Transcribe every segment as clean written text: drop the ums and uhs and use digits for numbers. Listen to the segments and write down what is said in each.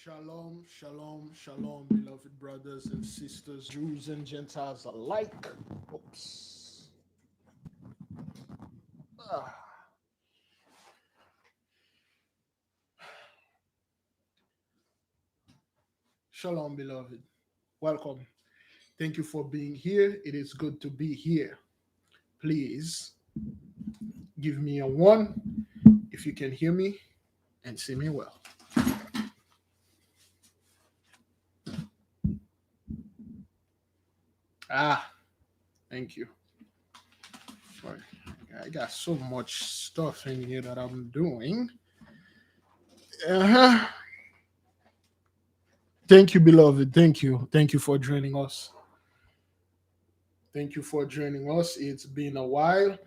Shalom, shalom, shalom, beloved brothers and sisters, Jews and Gentiles alike. Oops. Ah. Shalom, beloved. Welcome. Thank you for being here. It is good to be here. Please give me a one if you can hear me and see me well. Ah, thank you. Sorry. I got so much stuff in here that I'm doing. Uh-huh. Thank you, beloved. Thank you. Thank you for joining us. Thank you for joining us. It's been a while.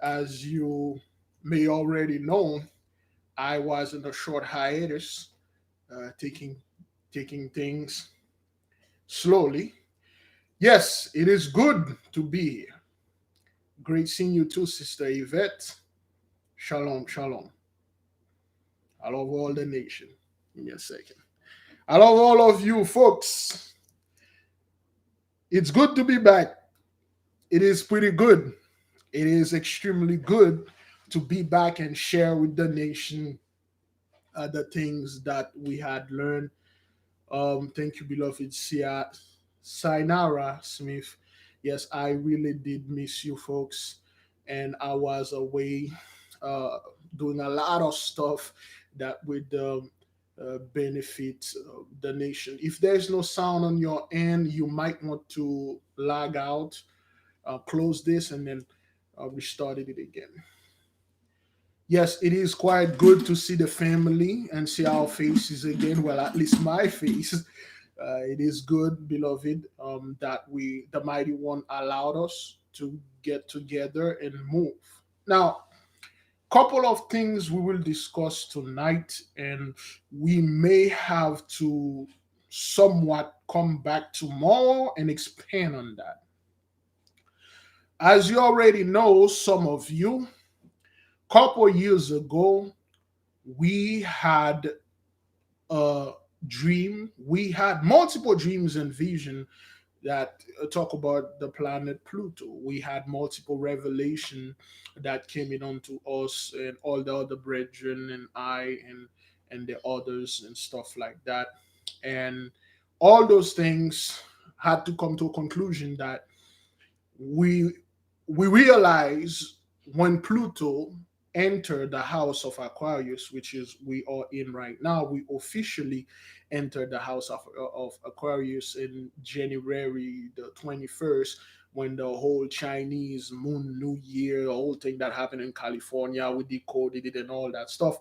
As you may already know, I was in a short hiatus, taking things slowly. Yes, it is good to be here. Great seeing you too, Sister Yvette. Shalom, shalom. I love all the nation. Give me a second. I love all of you folks. It's good to be back. It is pretty good. It is extremely good to be back and share with the nation the things that we had learned. Thank you, beloved Sinara Smith. Yes, I really did miss you folks, and I was away uh, doing a lot of stuff that would benefit the nation. If there's no sound on your end, you might want to log out, close this, and then restart it again. Yes, it is quite good to see the family and see our faces again. Well, at least my face. It is good, beloved, that the Mighty One, allowed us to get together and move. Now, couple of things we will discuss tonight, and we may have to somewhat come back tomorrow and expand on that. As you already know, some of you, couple years ago, we had a dream. We had multiple dreams and vision that talk about the planet Pluto. We had multiple revelation that came in onto us and all the other brethren and I and the others and stuff like that. And all those things had to come to a conclusion that we we realize when Pluto entered the house of Aquarius, which is we are in right now, we officially entered the house of Aquarius in January the 21st, when the whole Chinese Moon New Year, the whole thing that happened in California, we decoded it and all that stuff.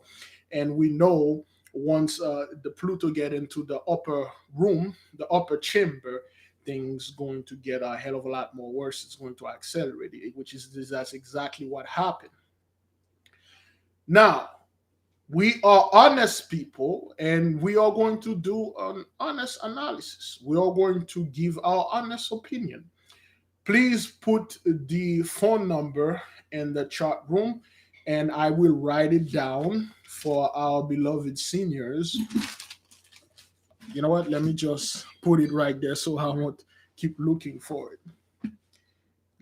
And we know once the Pluto get into the upper room, the upper chamber, things going to get a hell of a lot more worse. It's going to accelerate it, which is that's exactly what happened. Now, we are honest people and we are going to do an honest analysis. We are going to give our honest opinion. Please put the phone number in the chat room and I will write it down for our beloved seniors. You know what? Let me just put it right there so I won't keep looking for it.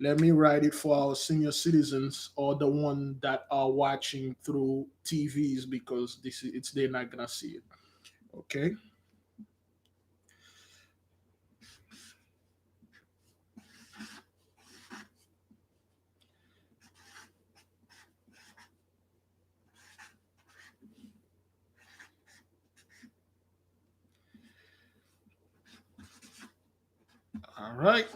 Let me write it for our senior citizens or the one that are watching through TVs because this is it's they're not gonna see it. Okay. All right.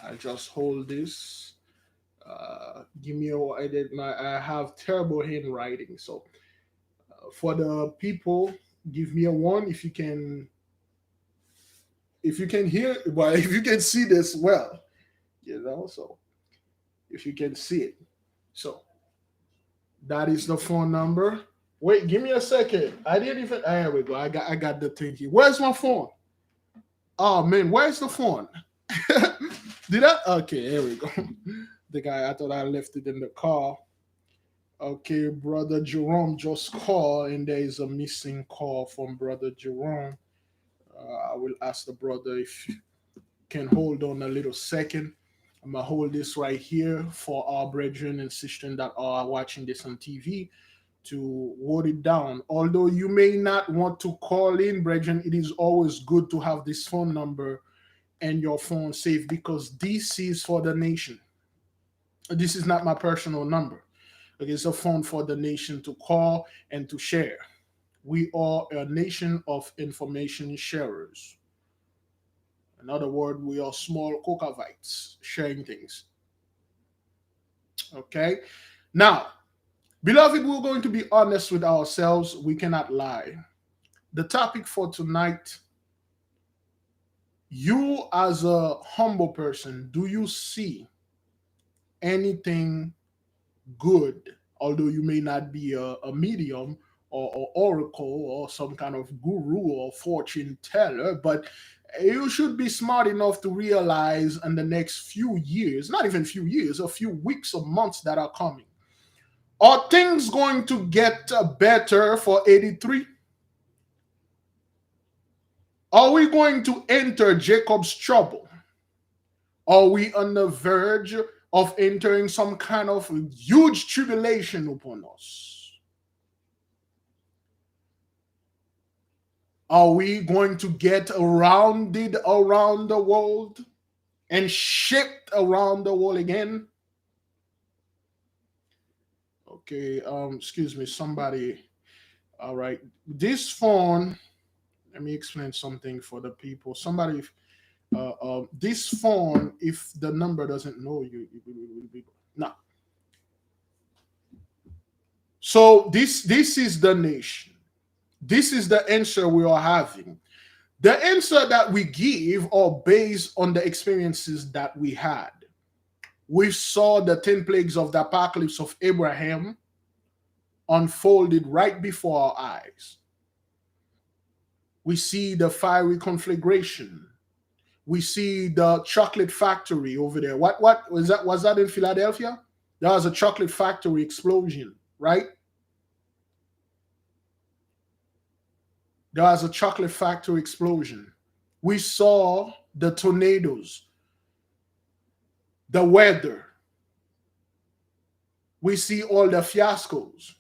I just hold this. Give me a I have terrible handwriting, so for the people, give me a one if you can hear well if you can see this well, you know. So if you can see it, so that is the phone number. Wait, give me a second. I didn't even. There we go. I got the thing here. Where's my phone? Oh man, where's the phone? Did I? Okay, here we go. The guy. I thought I left it in the car. Okay, brother Jerome just called, and there is a missing call from brother Jerome. I will ask the brother if you can hold on a little second. I'm gonna hold this right here for our brethren and sisters that are watching this on TV to hold it down. Although you may not want to call in, brethren, it is always good to have this phone number and your phone safe because this is for the nation. This is not my personal number. Okay, it's a phone for the nation to call and to share. We are a nation of information sharers. In other words, we are small cocavites sharing things. Okay? Now, beloved, we're going to be honest with ourselves. We cannot lie. The topic for tonight, you as a humble person, do you see anything good, although you may not be a medium or oracle or some kind of guru or fortune teller, but you should be smart enough to realize in the next few years, not even few years, a few weeks or months that are coming, are things going to get better for 83? Are we going to enter Jacob's trouble? Are we on the verge of entering some kind of huge tribulation upon us? Are we going to get rounded around the world and shipped around the world again? Okay, excuse me, somebody. All right, this phone. Let me explain something for the people. Somebody, this phone, if the number doesn't know you, it will be no. So this is the nation. This is the answer we are having. The answer that we give are based on the experiences that we had. We saw the 10 plagues of the apocalypse of Abraham unfolded right before our eyes. We see the fiery conflagration. We see the chocolate factory over there. What was that? Was that in Philadelphia? There was a chocolate factory explosion, right? There was a chocolate factory explosion. We saw the tornadoes, the weather. We see all the fiascos.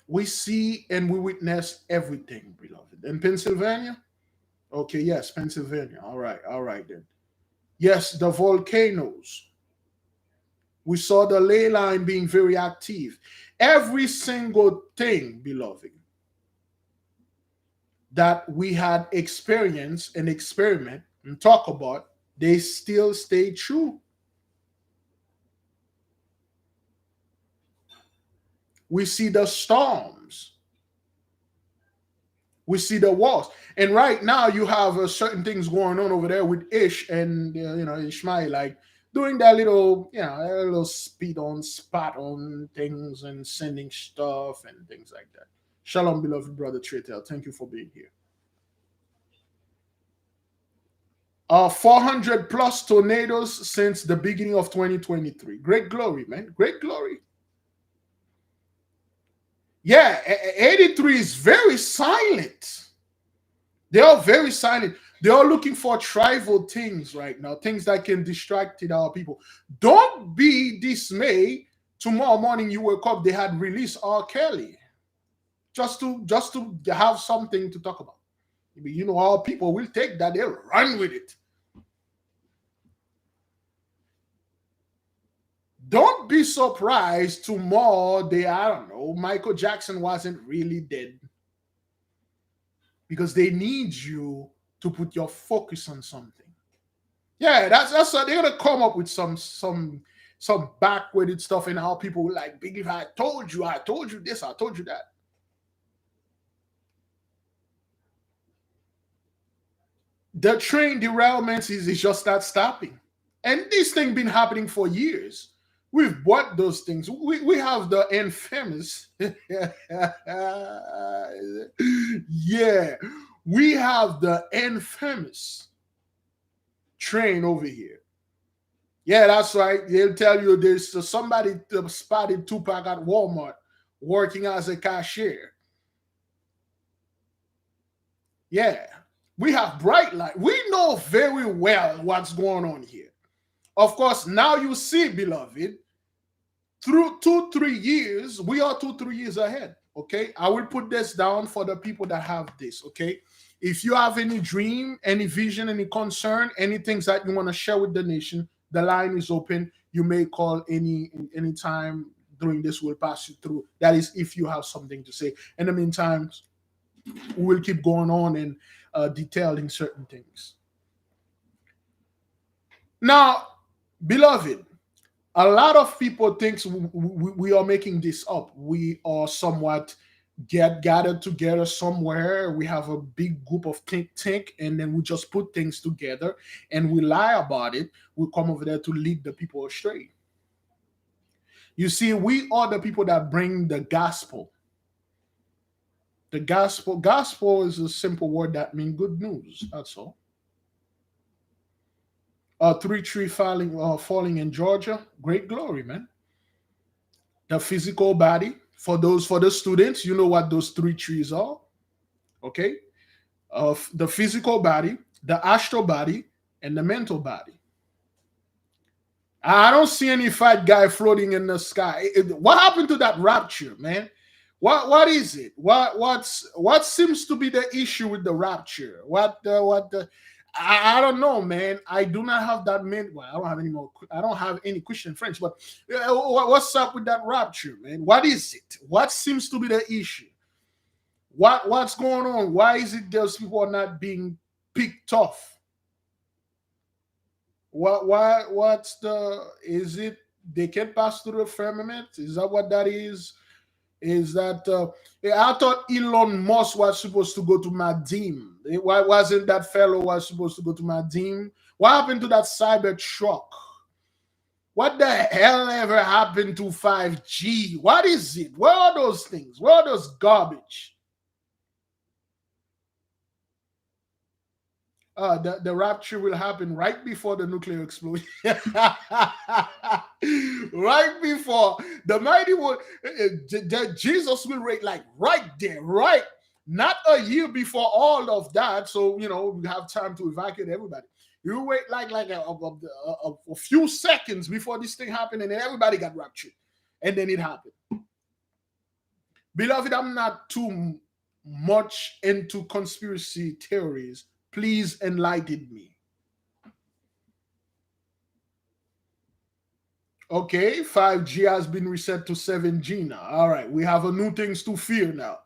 We see and we witness everything, beloved. In Pennsylvania? Okay, yes, Pennsylvania. All right then. Yes, the volcanoes. We saw the ley line being very active. Every single thing, beloved, that we had experienced and experiment and talk about, they still stay true. We see the storms. We see the wars. And right now you have certain things going on over there with Ish and Ishmael, like doing that little, a little speed on spot on things and sending stuff and things like that. Shalom, beloved brother Tretel. Thank you for being here. 400 plus tornadoes since the beginning of 2023. Great glory, man. Great glory. Yeah, 83 is very silent. They are very silent. They are looking for tribal things right now, things that can distract our people. Don't be dismayed. Tomorrow morning you wake up, they had released R. Kelly. Just to have something to talk about. Our people will take that, they'll run with it. Don't be surprised tomorrow I don't know, Michael Jackson wasn't really dead. Because they need you to put your focus on something. Yeah, that's what they're gonna come up with some backwarded stuff and how people will like, Big if I told you this, I told you that. The train derailments is just not stopping. And this thing been happening for years. We've bought those things. We have the infamous. Yeah. We have the infamous train over here. Yeah, that's right. They'll tell you there's somebody spotted Tupac at Walmart working as a cashier. Yeah, we have bright light. We know very well what's going on here. Of course, now you see, beloved, through 2 3 years, we are 2 3 years ahead. Okay, I will put this down for the people that have this. Okay, if you have any dream, any vision, any concern, any things that you want to share with the nation, the line is open. You may call any time during this. We'll pass you through. That is, if you have something to say. In the meantime, we will keep going on and detailing certain things. Now, beloved, a lot of people thinks we are making this up. We are somewhat get gathered together somewhere. We have a big group of think tank, and then we just put things together and we lie about it. We come over there to lead the people astray. You see, we are the people that bring the gospel. The gospel is a simple word that means good news. That's all. Three tree falling in Georgia. Great glory, man. The physical body. For the students, you know what those three trees are. Okay, of the physical body, the astral body, and the mental body. I don't see any fat guy floating in the sky. What happened to that rapture, man? What is it? What seems to be the issue with the rapture? I don't know, man. I do not have that many. Well, I don't have any more. I don't have any Christian friends. But what's up with that rapture, man? What is it? What seems to be the issue? What's going on? Why is it those people are not being picked off? What's the is it they can pass through the firmament? Is that what that is? Is that I thought Elon Musk was supposed to go to Madim. Why wasn't that fellow was supposed to go to Madim? What happened to that cyber truck? What the hell ever happened to 5G? What is it? Where are those things? Where are those garbage? The rapture will happen right before the nuclear explosion. Right before the mighty one, Jesus will rate like right there, right? Not a year before all of that. So, we have time to evacuate everybody. You wait like a few seconds before this thing happened, and then everybody got raptured. And then it happened. Beloved, I'm not too much into conspiracy theories. Please enlighten me. Okay, 5G has been reset to 7G now. All right, we have a new things to fear now.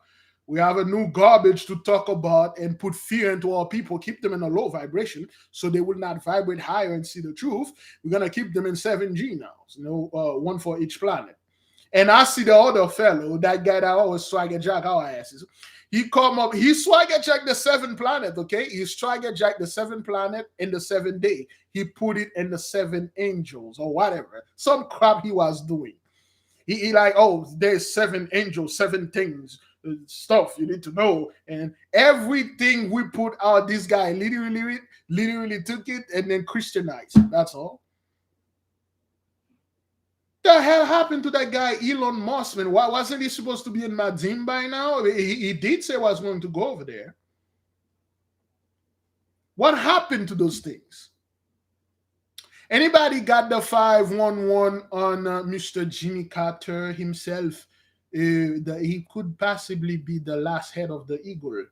We have a new garbage to talk about and put fear into our people, keep them in a low vibration so they will not vibrate higher and see the truth. We're going to keep them in 7G now. One for each planet. And I see the other fellow, that guy that always swagger jack our asses. He come up, he swagger jack the 7th planet, okay? He swagger jack the 7th planet in the 7th day. He put it in the 7 angels or whatever. Some crap he was doing. He like, oh, there's 7 angels, 7 things, stuff you need to know. And everything we put out, this guy literally took it and then Christianized. That's all. The hell happened to that guy Elon Musk, man? Why wasn't he supposed to be in Madim by now? He did say he was going to go over there. What happened to those things? Anybody got the 511 on Mr. Jimmy Carter himself? He could possibly be the last head of the eagle.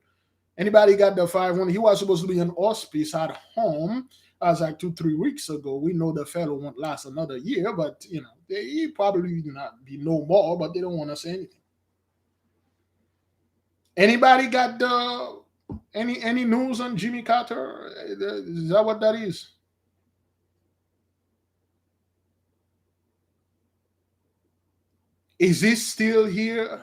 Anybody got the 511? He was supposed to be in hospice at home. As like 2-3 weeks ago. We know the fellow won't last another year, but he probably not be no more, but they don't want to say anything. Anybody got the any news on Jimmy Carter? Is that what that is? Is he still here?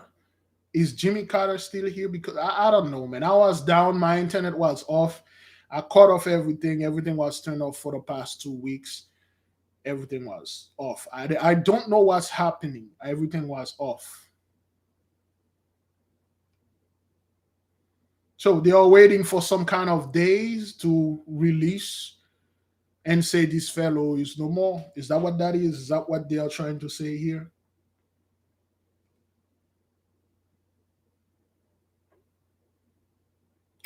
Is Jimmy Carter still here? Because I don't know, man. I was down, my internet was off. I cut off everything. Everything was turned off for the past 2 weeks. Everything was off. I don't know what's happening. Everything was off. So they are waiting for some kind of days to release and say this fellow is no more. Is that what that is? Is that what they are trying to say here?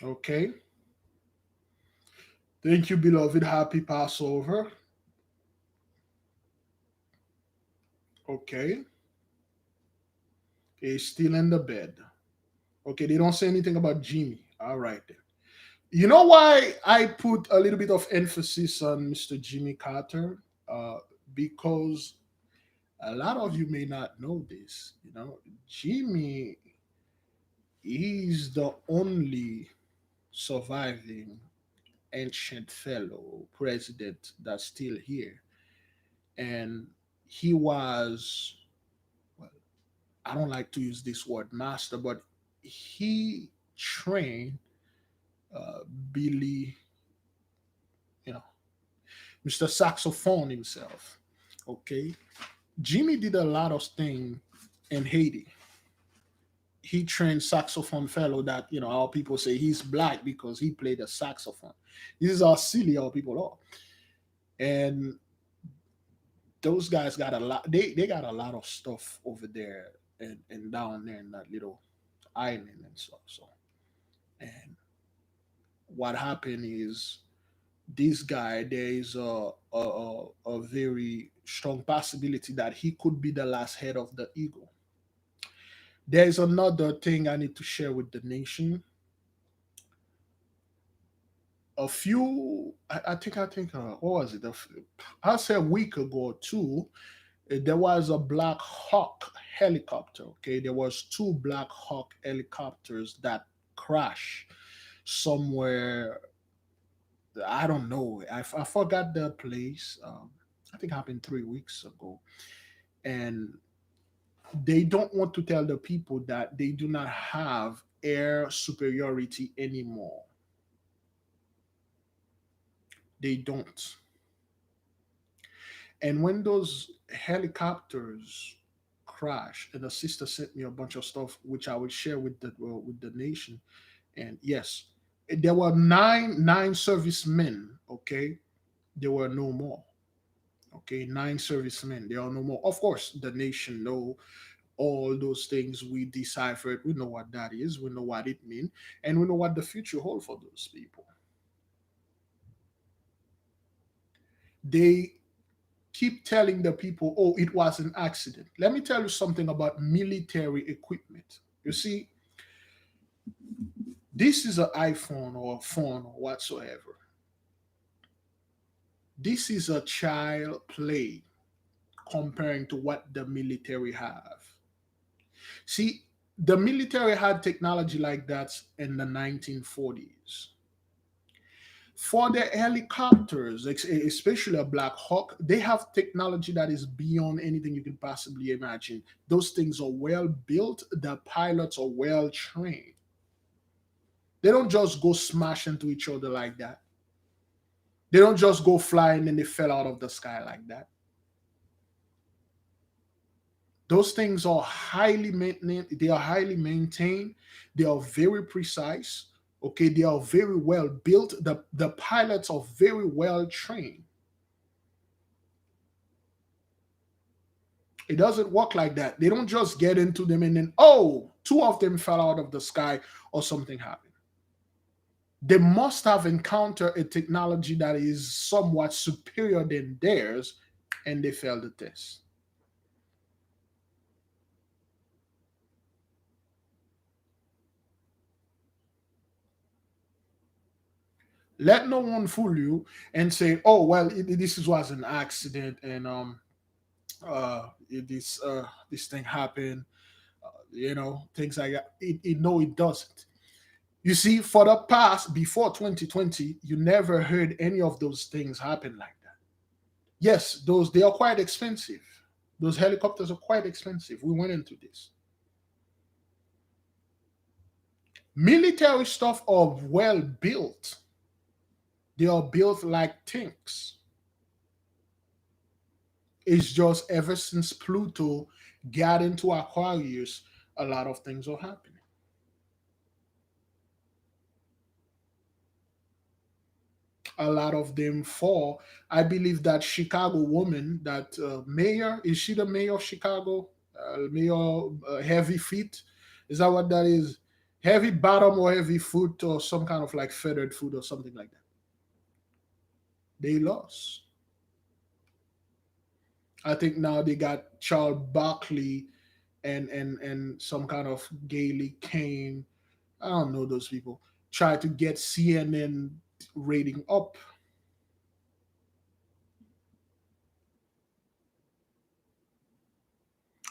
Okay. Thank you, beloved. Happy Passover. Okay. He's still in the bed. Okay, they don't say anything about Jimmy. All right then. You know why I put a little bit of emphasis on Mr. Jimmy Carter? Uh, because a lot of you may not know this. Jimmy is the only surviving ancient fellow president that's still here. And he was, well, I don't like to use this word master, but he trained uh, Billy, you know, Mr. Saxophone himself. Okay. Jimmy did a lot of things in Haiti. He trained saxophone fellow that, our people say he's black because he played a saxophone. This is how silly our people are. And those guys got a lot, they got a lot of stuff over there and down there in that little island and stuff. So, and what happened is this guy, there is a very strong possibility that he could be the last head of the eagle. There is another thing I need to share with the nation. I think, what was it? I said a week ago or two, there was a Black Hawk helicopter. Okay, there was two Black Hawk helicopters that crashed somewhere. I don't know. I forgot the place. I think it happened 3 weeks ago, and they don't want to tell the people that they do not have air superiority anymore. They don't. And when those helicopters crash, and the sister sent me a bunch of stuff which I will share with the nation. And yes, there were nine servicemen. Okay, there were no more. Okay, nine servicemen. There are no more. Of course, the nation know all those things. We decipher it. We know what that is. We know what it means, and we know what the future holds for those people. They keep telling the people, oh, it was an accident. Let me tell you something about military equipment. You see, this is an iPhone or a phone or whatsoever. This is a child play comparing to what the military have. See, the military had technology like that in the 1940s. For the helicopters, especially a Black Hawk, they have technology that is beyond anything you can possibly imagine. Those things are well built, the pilots are well trained. They don't just go smash into each other like that. They don't just go flying and they fell out of the sky like that. Those things are highly maintained. They are highly maintained. They are very precise. Okay, they are very well built. The pilots are very well trained. It doesn't work like that. They don't just get into them and then, oh, two of them fell out of the sky or something happened. They must have encountered a technology that is somewhat superior than theirs and they failed the test. Let no one fool you and say, "Oh, well, this was an accident, and this thing happened." Things like that. No, it doesn't. You see, for the past before 2020, you never heard any of those things happen like that. Yes, those they are quite expensive. Those helicopters are quite expensive. We went into this. Military stuff are well built. They are built like tanks. It's just ever since Pluto got into Aquarius, a lot of things are happening. A lot of them fall. I believe that Chicago woman, that mayor, is she the mayor of Chicago? Mayor Heavy Feet, is that what that is? Heavy bottom or heavy foot or some kind of like feathered foot or something like that. They lost. I think now they got Charles Barkley and some kind of Gailey Kane. I don't know those people. Try to get CNN rating up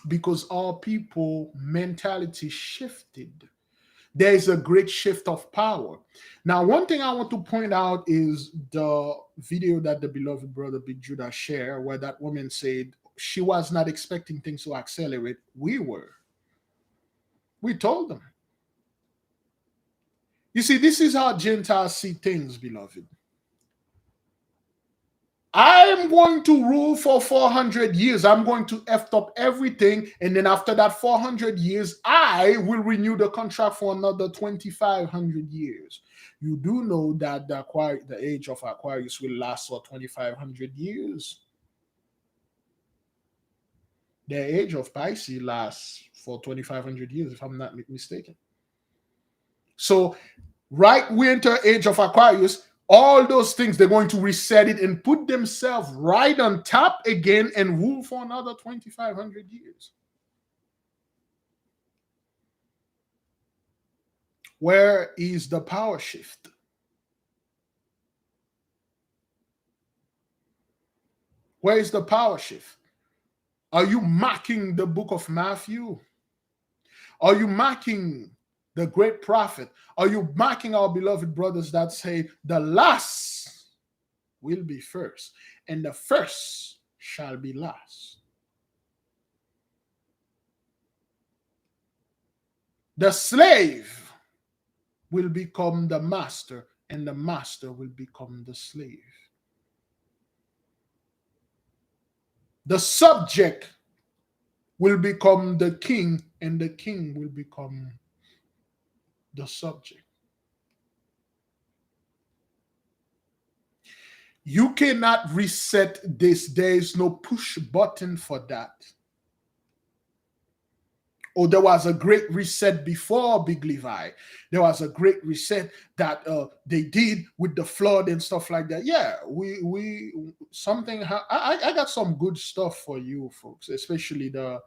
because our people mentality shifted. There is a great shift of power. Now, one thing I want to point out is the video that the beloved brother Big Judah shared, where that woman said she was not expecting things to accelerate. We were. We told them. You see, this is how Gentiles see things, beloved. I'm going to rule for 400 years. I'm going to F up everything. And then after that 400 years, I will renew the contract for another 2,500 years. You do know that the age of Aquarius will last for 2,500 years. The age of Pisces lasts for 2,500 years, if I'm not mistaken. So, right, we enter age of Aquarius. All those things, they're going to reset it and put themselves right on top again and rule for another 2,500 years. Where is the power shift? Where is the power shift? Are you marking the book of Matthew? Are you marking the great prophet? Are you marking our beloved brothers that say the last will be first and the first shall be last? The slave will become the master and the master will become the slave. The subject will become the king and the king will become the subject. You cannot reset this. There is no push button for that. Or there was a great reset before Big Levi. There was a great reset that they did with the flood and stuff like that. Yeah, we something. I got some good stuff for you folks, especially the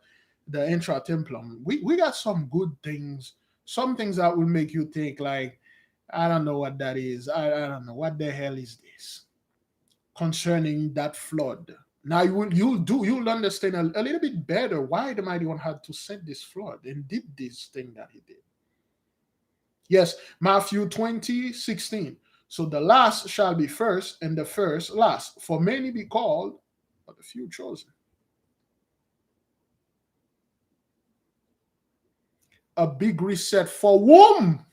intra templum. We got some good things, some things that will make you think like, I don't know what that is. I don't know what the hell is this concerning that flood. Now you'll understand a little bit better why the mighty one had to send this flood and did this thing that he did. Yes, Matthew 20:16. So the last shall be first, and the first last. For many be called, but the few chosen. A big reset for whom?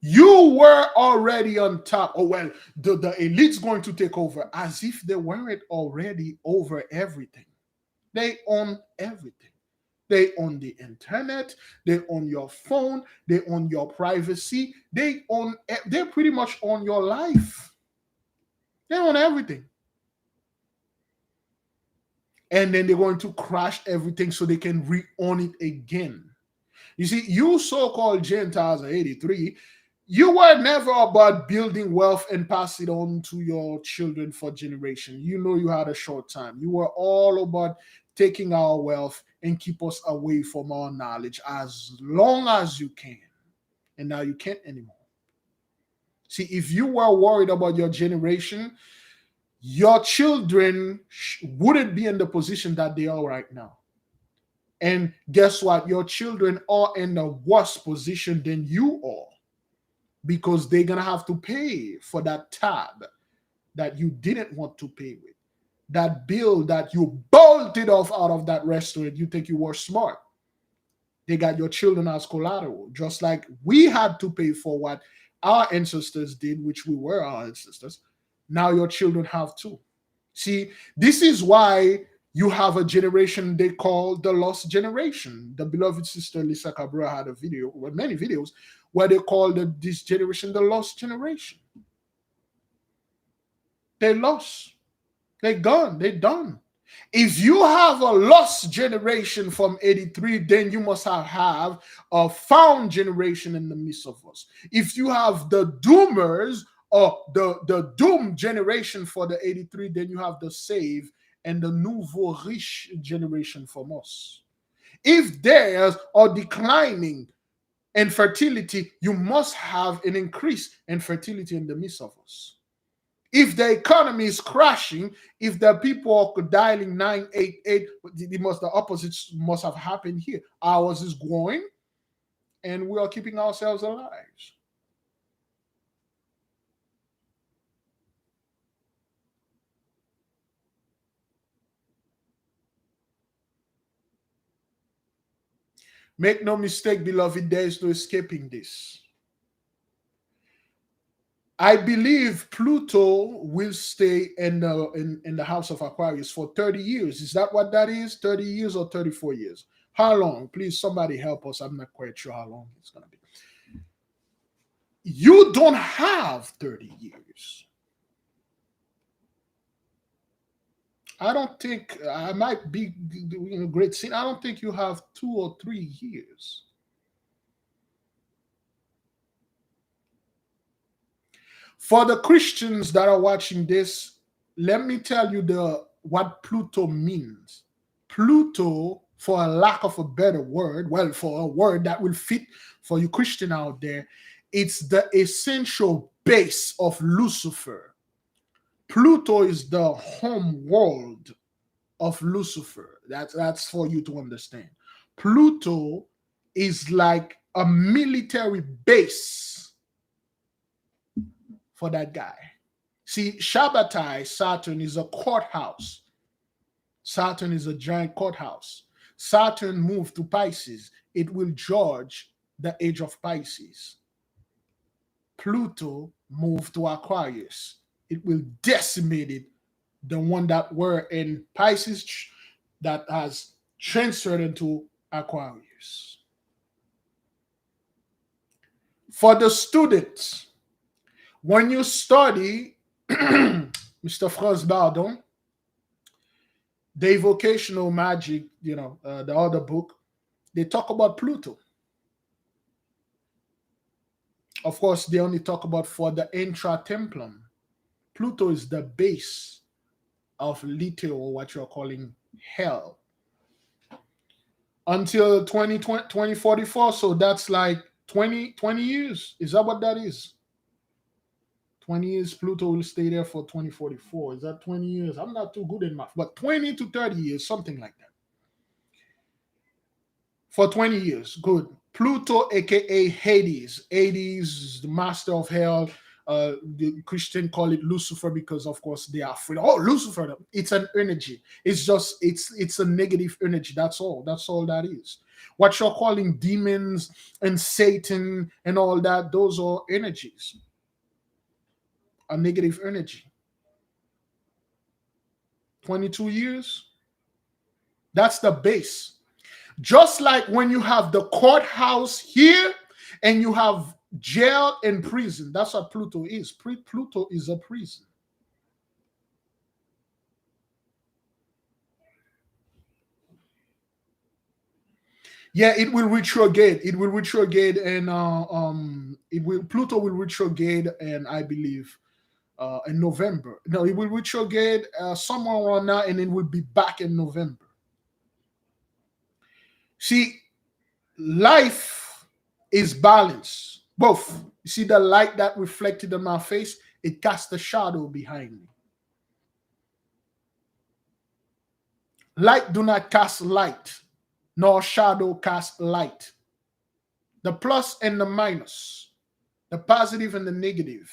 You were already on top. Oh, well, the elite's going to take over as if they weren't already over everything. They own everything. They own the internet. They own your phone. They own your privacy. They pretty much own your life. They own everything. And then they're going to crash everything so they can re-own it again. You see, you so-called Gentiles of 83, you were never about building wealth and pass it on to your children for generation. You know you had a short time. You were all about taking our wealth and keep us away from our knowledge as long as you can. And now you can't anymore. See, if you were worried about your generation, your children wouldn't be in the position that they are right now. And guess what? Your children are in a worse position than you are because they're going to have to pay for that tab that you didn't want to pay with. That bill that you bolted off out of that restaurant, you think you were smart. They got your children as collateral, just like we had to pay for what our ancestors did, which we were our ancestors. Now your children have to. See, this is why you have a generation they call the lost generation. The beloved sister Lisa Cabra had a video, well, many videos, where they call this generation the lost generation. They lost. They gone. They done. If you have a lost generation from 83, then you must have a found generation in the midst of us. If you have the doomers or the doomed generation for the 83, then you have the saved and the nouveau riche generation from us. If theirs are declining in fertility, you must have an increase in fertility in the midst of us. If the economy is crashing, if the people are dialing 988, the opposites must have happened here. Ours is growing, and we are keeping ourselves alive. Make no mistake, beloved, there is no escaping this. I believe Pluto will stay in the house of Aquarius for 30 years. Is that what that is? 30 years or 34 years? How long? Please, somebody help us. I'm not quite sure how long it's going to be. You don't have 30 years. I don't think, I might be in a great sin. I don't think you have 2 or 3 years. For the Christians that are watching this, let me tell you what Pluto means. Pluto, for a lack of a better word, well, for a word that will fit for you Christian out there, it's the essential base of Lucifer. Pluto is the home world of Lucifer. That's for you to understand. Pluto is like a military base for that guy. See, Shabbatai, Saturn is a courthouse. Saturn is a giant courthouse. Saturn moved to Pisces. It will judge the age of Pisces. Pluto moved to Aquarius. It will decimate it, the one that were in Pisces that has transferred into Aquarius. For the students, when you study Mr. Franz Bardon, the Evocational Magic, the other book, they talk about Pluto. Of course, they only talk about for the intra-templum. Pluto is the base of literal, what you're calling hell. Until 2044, so that's like 20 years. Is that what that is? 20 years, Pluto will stay there for 2044. Is that 20 years? I'm not too good in math, but 20 to 30 years, something like that. For 20 years, good. Pluto, aka Hades. Hades, the master of hell. The Christian call it Lucifer because, of course, they are afraid. Oh, Lucifer! It's an energy. It's a negative energy. That's all. That's all that is. What you're calling demons and Satan and all that, those are energies. A negative energy. 22 years. That's the base. Just like when you have the courthouse here and you have jail and prison. That's what Pluto is. Pluto is a prison. Yeah, it will retrograde. It will retrograde, and Pluto will retrograde, and I believe in November. No, it will retrograde somewhere around now, and it will be back in November. See, life is balance. Both. You see the light that reflected on my face? It casts a shadow behind me. Light do not cast light, nor shadow cast light. The plus and the minus, the positive and the negative,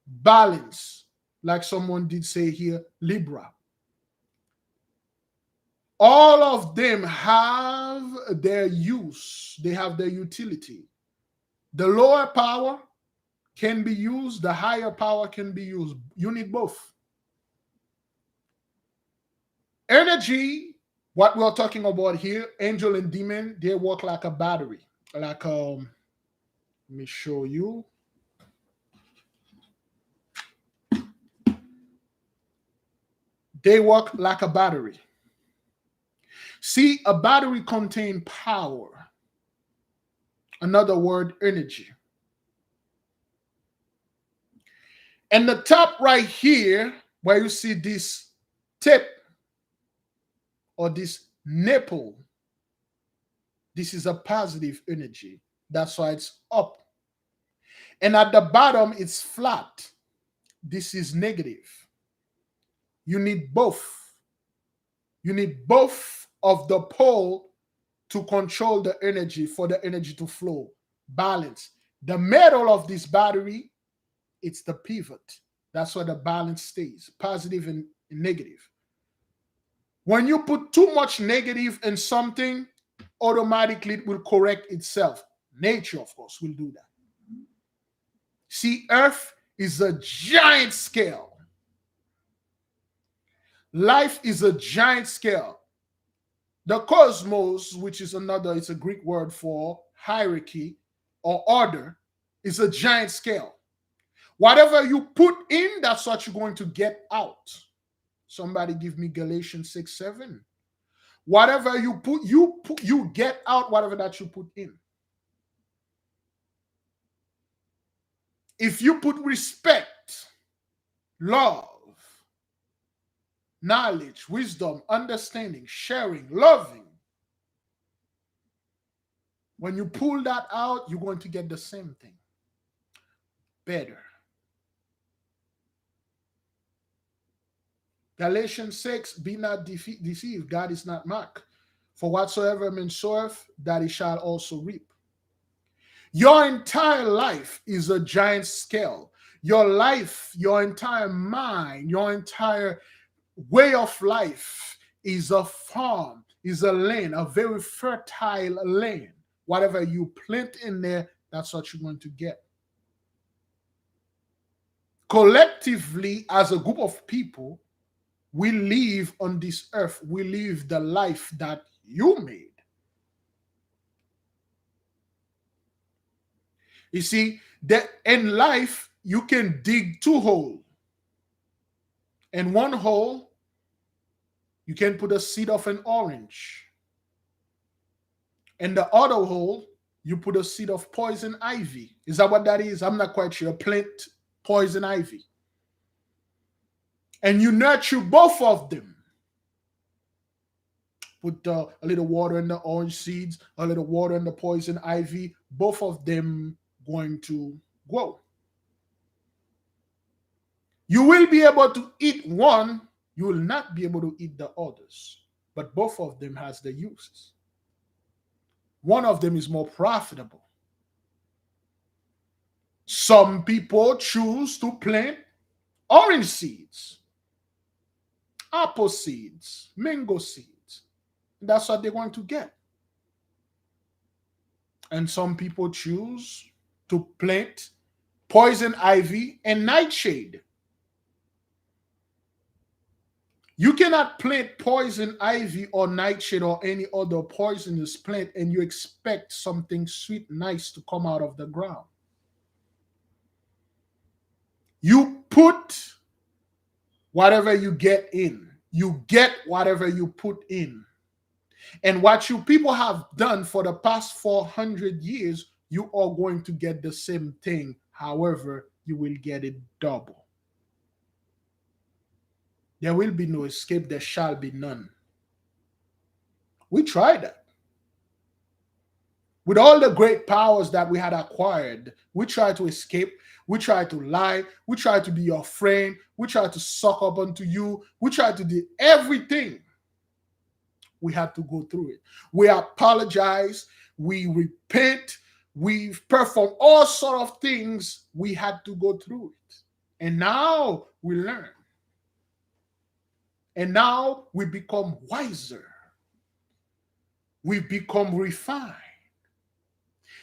balance, like someone did say here, Libra. All of them have their use, they have their utility. The lower power can be used, the higher power can be used. You need both. Energy, what we're talking about here, angel and demon, they work like a battery. Like, let me show you. They work like a battery. See, a battery contains power. Another word, energy. And the top right here, where you see this tip or this nipple, this is a positive energy. That's why it's up. And at the bottom, it's flat. This is negative. You need both. You need both of the pole to control the energy, for the energy to flow. Balance. The middle of this battery, it's the pivot. That's where the balance stays, positive and negative. When you put too much negative in something, automatically it will correct itself. Nature, of course, will do that. See, Earth is a giant scale. Life is a giant scale. The cosmos, which is another, it's a Greek word for hierarchy or order, is a giant scale. Whatever you put in, that's what you're going to get out. Somebody give me Galatians 6:7. Whatever you put, you get out whatever that you put in. If you put respect, love, knowledge, wisdom, understanding, sharing, loving, when you pull that out, you're going to get the same thing. Better. Galatians 6, be not deceived, God is not mocked. For whatsoever man soweth, that he shall also reap. Your entire life is a giant scale. Your life, your entire mind, your entire way of life is a farm, is a land, a very fertile land. Whatever you plant in there, that's what you're going to get. Collectively, as a group of people, we live on this earth. We live the life that you made. You see, that in life, you can dig two holes. In one hole, you can put a seed of an orange. In the other hole, you put a seed of poison ivy. Is that what that is? I'm not quite sure. Plant poison ivy. And you nurture both of them. Put a little water in the orange seeds, a little water in the poison ivy. Both of them going to grow. You will be able to eat one. You will not be able to eat the others. But both of them has the uses. One of them is more profitable. Some people choose to plant orange seeds, apple seeds, mango seeds. That's what they want to get. And some people choose to plant poison ivy and nightshade. You cannot plant poison ivy or nightshade or any other poisonous plant and you expect something sweet, nice to come out of the ground. You put whatever you get in. You get whatever you put in. And what you people have done for the past 400 years, you are going to get the same thing. However, you will get it double. There will be no escape. There shall be none. We tried that. With all the great powers that we had acquired, we tried to escape. We tried to lie. We tried to be your friend. We tried to suck up onto you. We tried to do everything. We had to go through it. We apologize. We repent. We've performed all sort of things. We had to go through it. And now we learn. And now we become wiser. We become refined.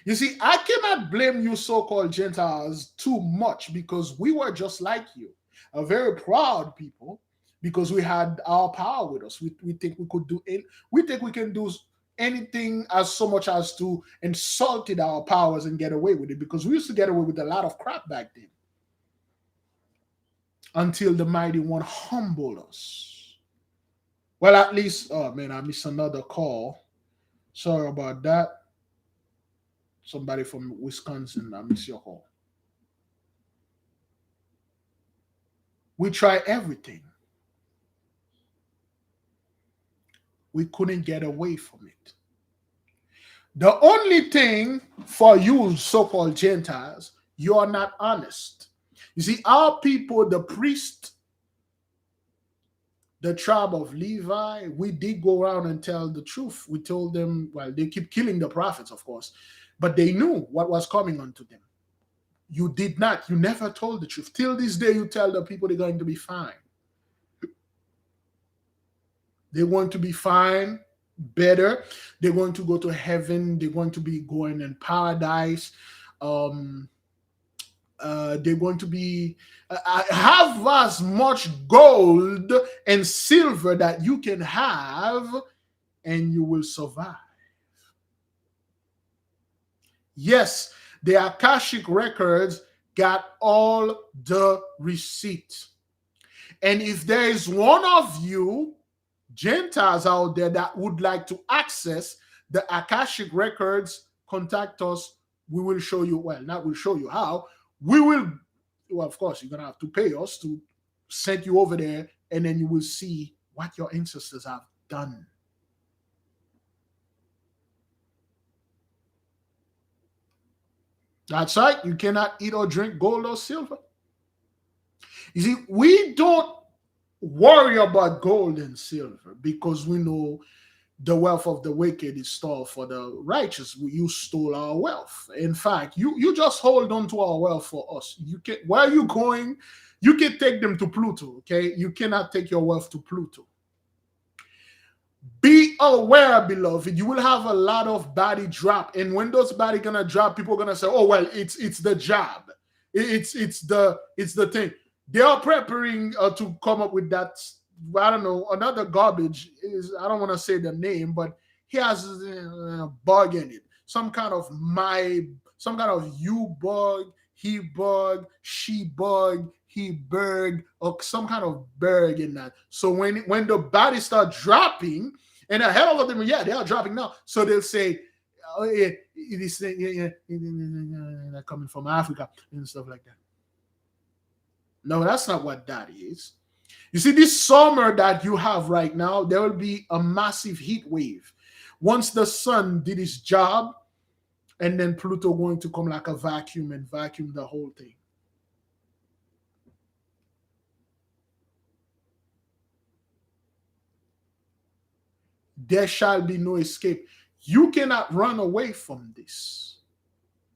You see, I cannot blame you so-called Gentiles too much because we were just like you, a very proud people, because we had our power with us. We think we could do it. We think we can do anything as so much as to insulted our powers and get away with it, because we used to get away with a lot of crap back then until the mighty one humbled us. Well, at least, oh man, I missed another call. Sorry about that. Somebody from Wisconsin, I miss your call. We try everything. We couldn't get away from it. The only thing for you, so called Gentiles, you are not honest. You see, our people, the priest, the tribe of Levi, we did go around and tell the truth. We told them, well, they keep killing the prophets, of course, but they knew what was coming unto them. You did not. You never told the truth. Till this day, you tell the people they're going to be fine. They're going to be fine, better. They're going to go to heaven. They're going to be going in paradise. Um, they're going to be have as much gold and silver that you can have, and you will survive. Yes, the Akashic records got all the receipts. And if there is one of you Gentiles out there that would like to access the Akashic records, contact us. We will show you, well, not we'll show you how. We will, well, of course, you're going to have to pay us to send you over there, and then you will see what your ancestors have done. That's right. You cannot eat or drink gold or silver. You see, we don't worry about gold and silver because we know the wealth of the wicked is stored for the righteous. You stole our wealth. In fact, you just hold on to our wealth for us. You can, where are you going? You can take them to Pluto, okay? You cannot take your wealth to Pluto. Be aware, beloved. You will have a lot of body drop, and when those body gonna drop, people are gonna say, "Oh well, it's the job, it's the thing." They are preparing to come up with that. I don't know, another garbage is. I don't want to say the name, but he has a bug in it. Some kind of you bug, he bug, she bug, he berg, or some kind of berg in that. So when the bodies start dropping, and a hell of them, yeah, they are dropping now. So they'll say, "Oh yeah, this they're coming from Africa and stuff like that." No, that's not what that is. You see, this summer that you have right now, there will be a massive heat wave. Once the sun did its job, and then Pluto going to come like a vacuum and vacuum the whole thing. There shall be no escape. You cannot run away from this.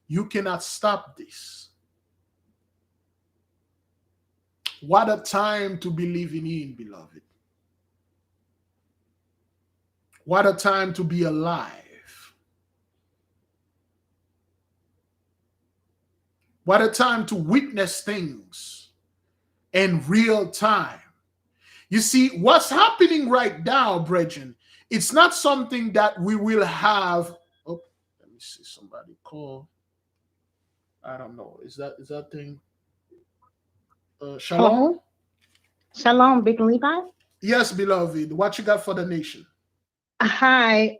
You cannot stop this. What a time to be living in, beloved. What a time to be alive. What a time to witness things in real time. You see, what's happening right now, brethren, it's not something that we will have. Oh, let me see somebody call. I don't know. Is that thing? Shalom? Hello. Shalom, Big Levi. Yes, beloved. What you got for the nation? Hi.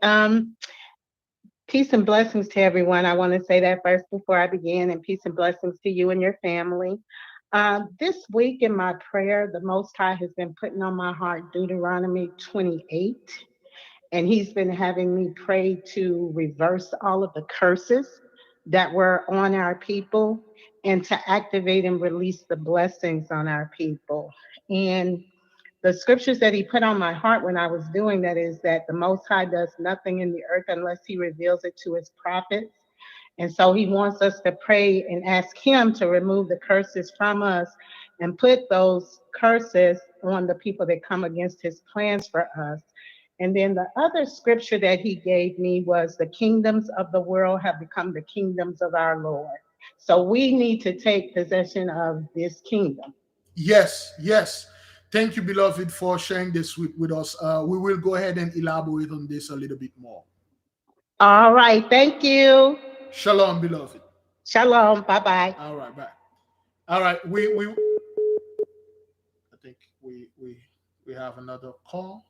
Peace and blessings to everyone. I want to say that first before I begin, and peace and blessings to you and your family. This week in my prayer, the Most High has been putting on my heart Deuteronomy 28, and He's been having me pray to reverse all of the curses that were on our people and to activate and release the blessings on our people. And the scriptures that he put on my heart when I was doing that is that the Most High does nothing in the earth unless he reveals it to his prophets. And so he wants us to pray and ask him to remove the curses from us and put those curses on the people that come against his plans for us. And then the other scripture that he gave me was the kingdoms of the world have become the kingdoms of our Lord. So we need to take possession of this kingdom. Yes, yes. Thank you, beloved, for sharing this with us. We will go ahead and elaborate on this a little bit more. All right. Thank you. Shalom, beloved. Shalom. Bye bye. All right, bye. All right, we I think we have another call.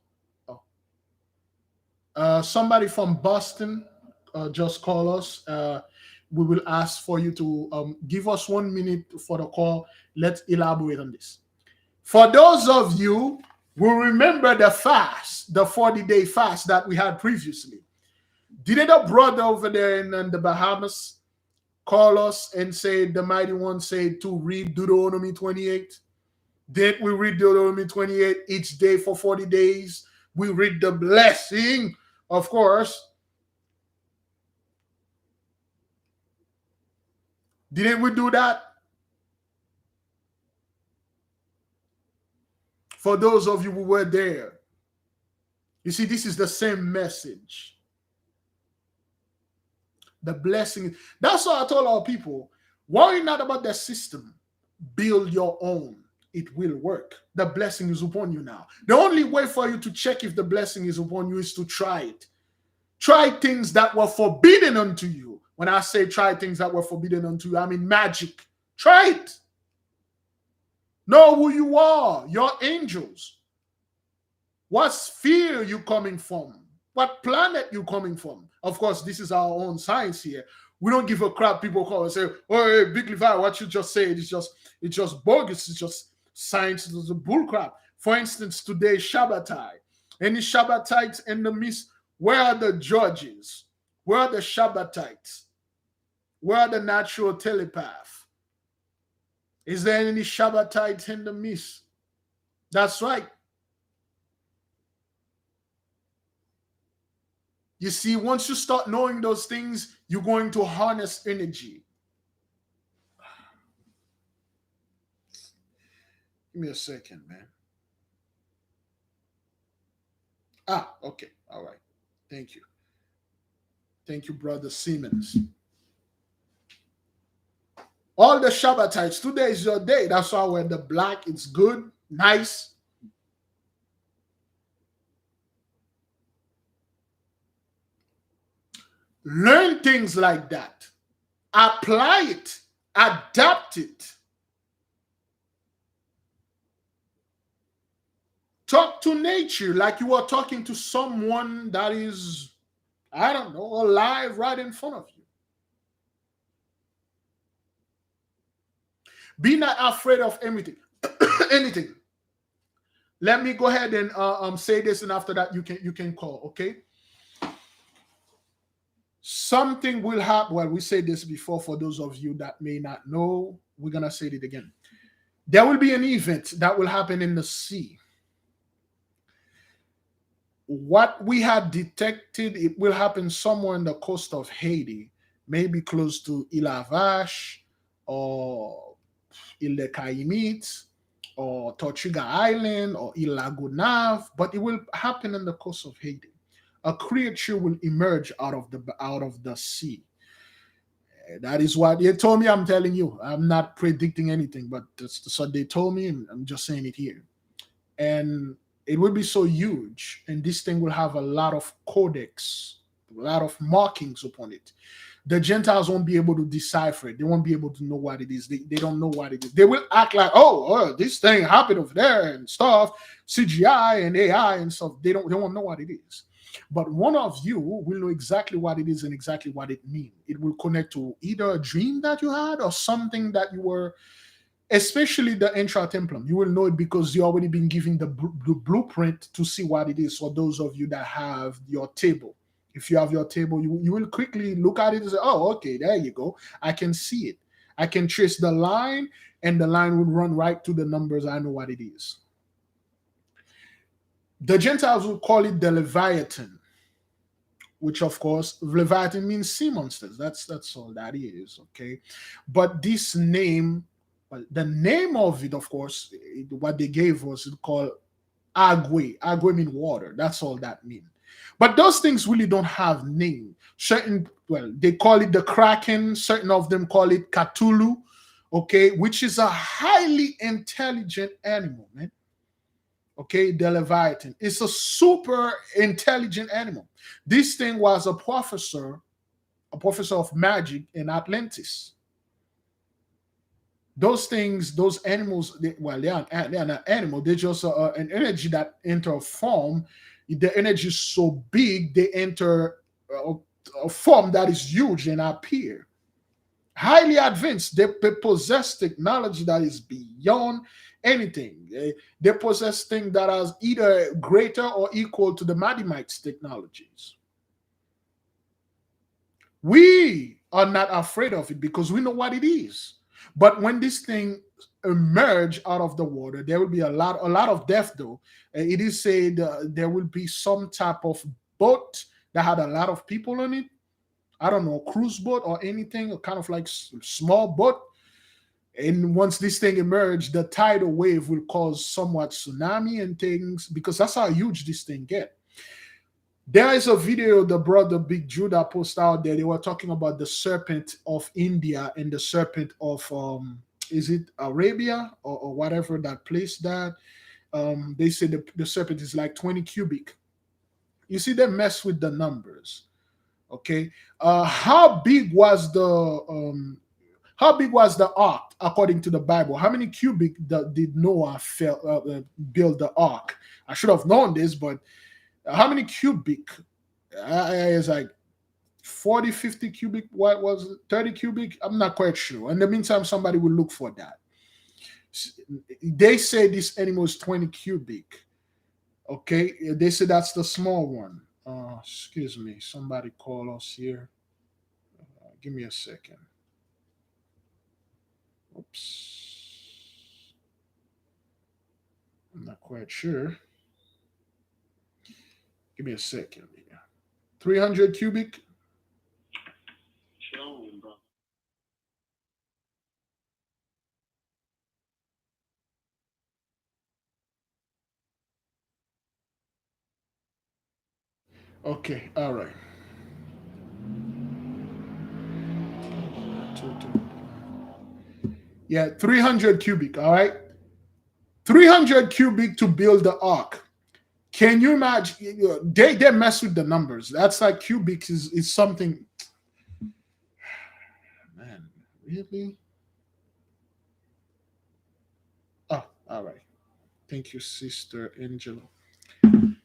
Somebody from Boston just call us. We will ask for you to give us 1 minute for the call. Let's elaborate on this. For those of you who remember the fast, the 40-day fast that we had previously, didn't a brother over there in the Bahamas call us and say the mighty one said to read Deuteronomy 28? Didn't we read Deuteronomy 28 each day for 40 days? We read the blessing, of course. Didn't we do that? For those of you who were there, you see, this is the same message. The blessing. That's why I told our people, worry not about the system. Build your own. It will work. The blessing is upon you now. The only way for you to check if the blessing is upon you is to try it. Try things that were forbidden unto you. When I say try things that were forbidden unto you, I mean magic. Try it. Know who you are, your angels. What sphere you coming from? What planet you coming from? Of course, this is our own science here. We don't give a crap. People call and say, "Oh, hey, Big Levi, what you just said it's just bogus. It's just science. It's a bull crap." For instance, today Shabbatai. Any Shabbatites in the midst? Where are the judges? Where are the Shabbatites? Where are the natural telepath? Is there any Shabbatites in the midst? That's right. You see, once you start knowing those things, you're going to harness energy. Give me a second, man. Okay. All right. Thank you. Thank you, Brother Siemens. All the Shabbatites, today is your day. That's why I wear the black. It's good, nice. Learn things like that. Apply it. Adapt it. Talk to nature like you are talking to someone that is, I don't know, alive right in front of you. Be not afraid of anything. Anything. Let me go ahead and say this, and after that you can call. Okay. Something will happen. Well, we said this before. For those of you that may not know, we're gonna say it again. There will be an event that will happen in the sea. What we had detected, it will happen somewhere in the coast of Haiti, maybe close to Ilavash or Ile de Caimite or Tortuga Island or Ile Lagunav, but it will happen in the coast of Haiti. A creature will emerge out of the sea. That is what they told me. I'm telling you, I'm not predicting anything, but that's what they told me, and I'm just saying it here. And it will be so huge, and this thing will have a lot of codex, a lot of markings upon it. The Gentiles won't be able to decipher it. They won't be able to know what it is. They don't know what it is. They will act like, oh, this thing happened over there and stuff, CGI and AI and stuff. They won't know what it is. But one of you will know exactly what it is and exactly what it means. It will connect to either a dream that you had or something that you were, especially the intra templum. You will know it because you already been given the blueprint to see what it is. For those of you that have your table, if you have your table, you will quickly look at it and say, oh, okay, there you go. I can see it. I can trace the line, and the line will run right to the numbers. I know what it is. The Gentiles will call it the Leviathan, which of course Leviathan means sea monsters. That's all that is, okay? But this name, well, the name of it, of course, what they gave was called Agwe. Agwe means water. That's all that means. But those things really don't have name. Certain, well, they call it the Kraken. Certain of them call it Cthulhu, okay, which is a highly intelligent animal, man. Okay, the Leviathan. It's a super intelligent animal. This thing was a professor of magic in Atlantis. Those things, those animals, they are not animal. They're just an energy that enter a form The energy is so big, they enter a, a form that is huge and appear highly advanced. They possess technology that is beyond anything. They possess things that are either greater or equal to the Madimites' technologies. We are not afraid of it because we know what it is. But when this thing emerge out of the water, there will be a lot of death. Though it is said there will be some type of boat that had a lot of people on it. I don't know, cruise boat or anything, or kind of like small boat. And once this thing emerged, the tidal wave will cause somewhat tsunami and things because that's how huge this thing get. There is a video the brother Big Judah posted out there. They were talking about the serpent of India and the serpent of is it Arabia or whatever that place that they say the serpent is like 20 cubic. You see, they mess with the numbers. Okay, how big was the ark according to the Bible? How many cubic did Noah build the ark? I should have known this, but how many cubic? It's like 40, 50 cubic. What was it? 30 cubic? I'm not quite sure. In the meantime, somebody will look for that. They say this animal is 20 cubic. Okay, they say that's the small one. Excuse me, somebody call us here. Give me a second. Oops. I'm not quite sure. Give me a second here. 300 cubic. Okay, all right. Yeah, 300 cubic, all right? 300 cubic to build the ark. Can you imagine? They mess with the numbers. That's like cubic is something. Man, really? Oh, all right. Thank you, Sister Angela.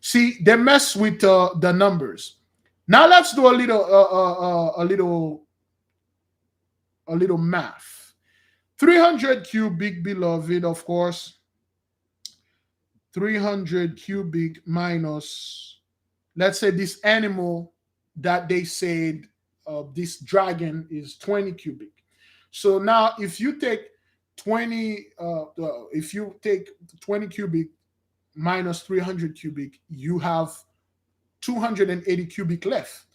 See, they mess with the numbers. Now let's do a little math. 300 cubic, beloved, of course. 300 cubic minus, let's say, this animal that they said this dragon is 20 cubic. So now if you take 20 cubic minus 300 cubic, you have 280 cubic left.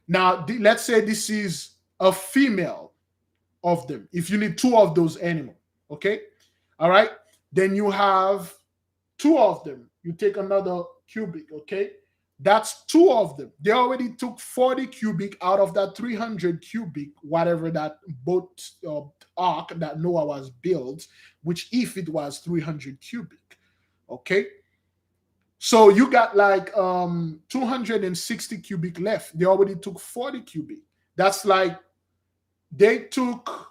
Now let's say this is a female of them. If you need two of those animals, okay, all right, then you have two of them. You take another cubic, okay? That's two of them. They already took 40 cubic out of that 300 cubic, whatever that boat ark that Noah was built, which if it was 300 cubic, okay? So you got like 260 cubic left. They already took 40 cubic. That's like they took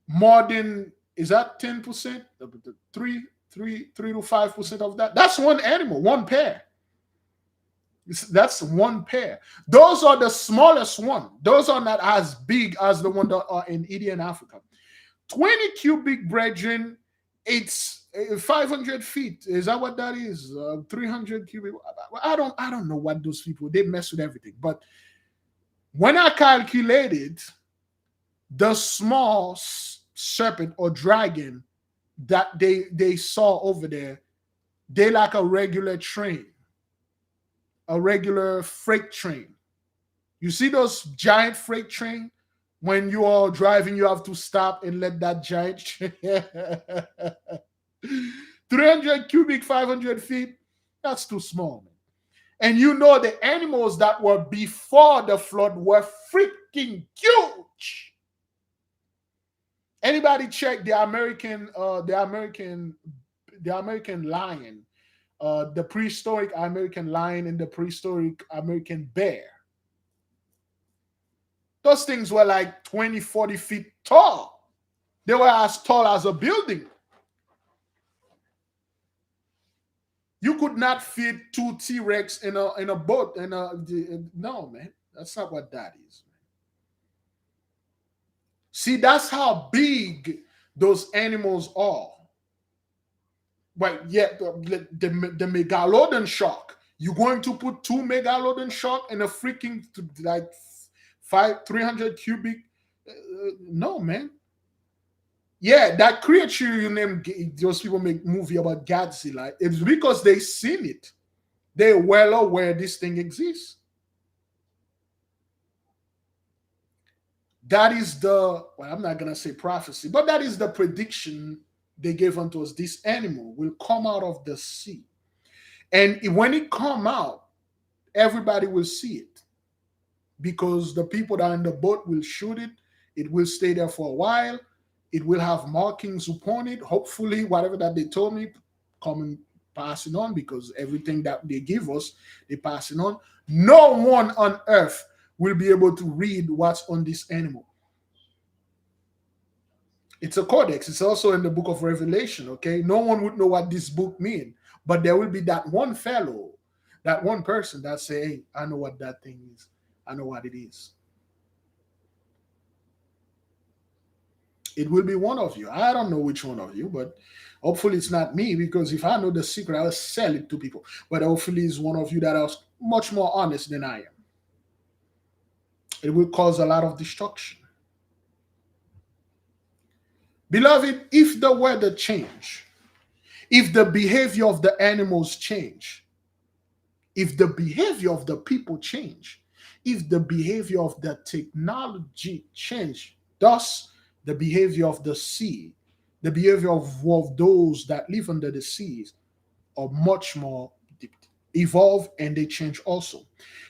more than, is that 10%? Three to 5% of that. That's one animal, one pair. That's one pair. Those are the smallest one. Those are not as big as the one that are in Indian Africa. 20 cubic, brethren, it's 500 feet. Is that what that is? 300 cubic. I don't know what those people, they mess with everything. But when I calculated the small serpent or dragon that they saw over there, they like a regular train, a regular freight train. You see those giant freight train? When you are driving, you have to stop and let that giant 300 cubic, 500 feet, that's too small, man. And you know the animals that were before the flood were freaking huge. Anybody check the American lion, the prehistoric American lion and the prehistoric American bear? Those things were like 20, 40 feet tall. They were as tall as a building. You could not fit two T-Rex in a boat. No, man, that's not what that is. See, that's how big those animals are. Right? Yeah, the megalodon shark. You're going to put two megalodon shark in a freaking like 300 cubic? No, man. Yeah, that creature you name, those people make movie about Godzilla. It's because they seen it. They're well aware this thing exists. That is I'm not gonna say prophecy, but that is the prediction they gave unto us. This animal will come out of the sea. And when it come out, everybody will see it because the people that are in the boat will shoot it. It will stay there for a while. It will have markings upon it. Hopefully, whatever that they told me, coming passing on because everything that they give us, they passing on. No one on earth will be able to read what's on this animal. It's a codex. It's also in the book of Revelation. Okay, no one would know what this book means, but there will be that one fellow, that one person that say, "Hey, I know what that thing is. I know what it is." It will be one of you. I don't know which one of you, but hopefully it's not me because if I know the secret, I'll sell it to people. But hopefully it's one of you that are much more honest than I am. It will cause a lot of destruction. Beloved, if the weather change, if the behavior of the animals change, if the behavior of the people change, if the behavior of the technology change, thus the behavior of the sea, the behavior of those that live under the seas are much more evolved and they change also.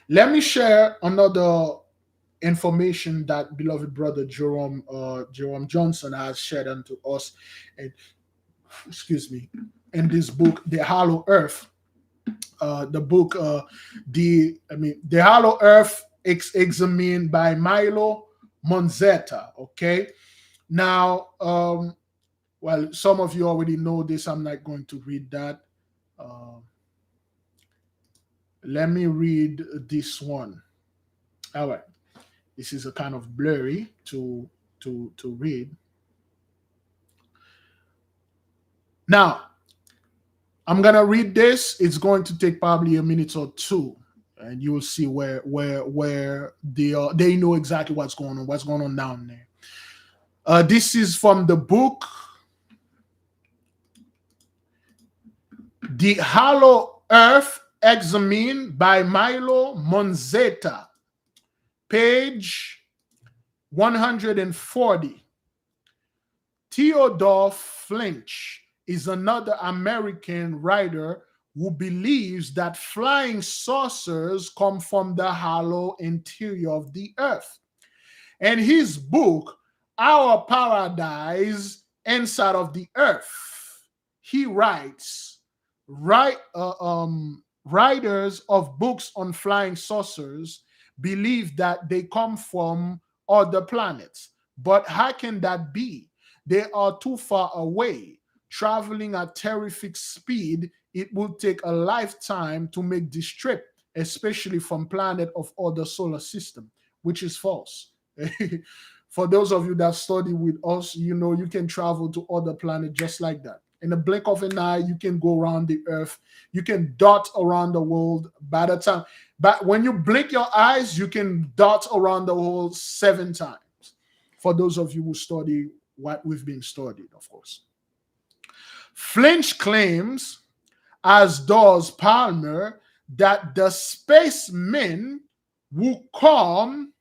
Let me share another information that beloved brother Jerome Johnson has shared unto us, and excuse me, in this book, The Hollow Earth. The book, The Hollow Earth examined by Milo Monzetta. Okay, now, well, some of you already know this. I'm not going to read that. Let me read this one. All right, this is a kind of blurry to read. Now, I'm gonna read this. It's going to take probably a minute or two, and you will see where they know exactly what's going on down there. This is from the book The Hollow Earth Examined by Milo Monzetta, page 140. Theodore Flinch is another American writer who believes that flying saucers come from the hollow interior of the earth. In his book, Our Paradise Inside of the Earth, he writes, writers of books on flying saucers believe that they come from other planets. But how can that be? They are too far away. Traveling at terrific speed, it will take a lifetime to make this trip, especially from planet of other solar system, which is false. For those of you that study with us, you know you can travel to other planets just like that. In the blink of an eye, you can go around the earth. You can dot around the world by the time. But when you blink your eyes, you can dot around the world 7 times. For those of you who study what we've been studying, of course. Flinch claims, as does Palmer, that the spacemen who come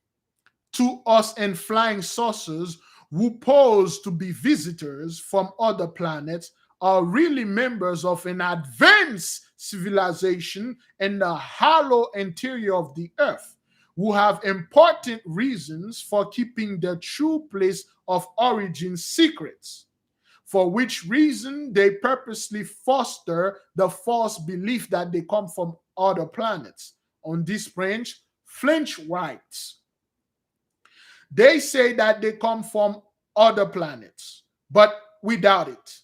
to us in flying saucers who pose to be visitors from other planets are really members of an advanced civilization in the hollow interior of the earth, who have important reasons for keeping the true place of origin secrets, for which reason they purposely foster the false belief that they come from other planets. On this branch, Flinch writes, they say that they come from other planets, but we doubt it.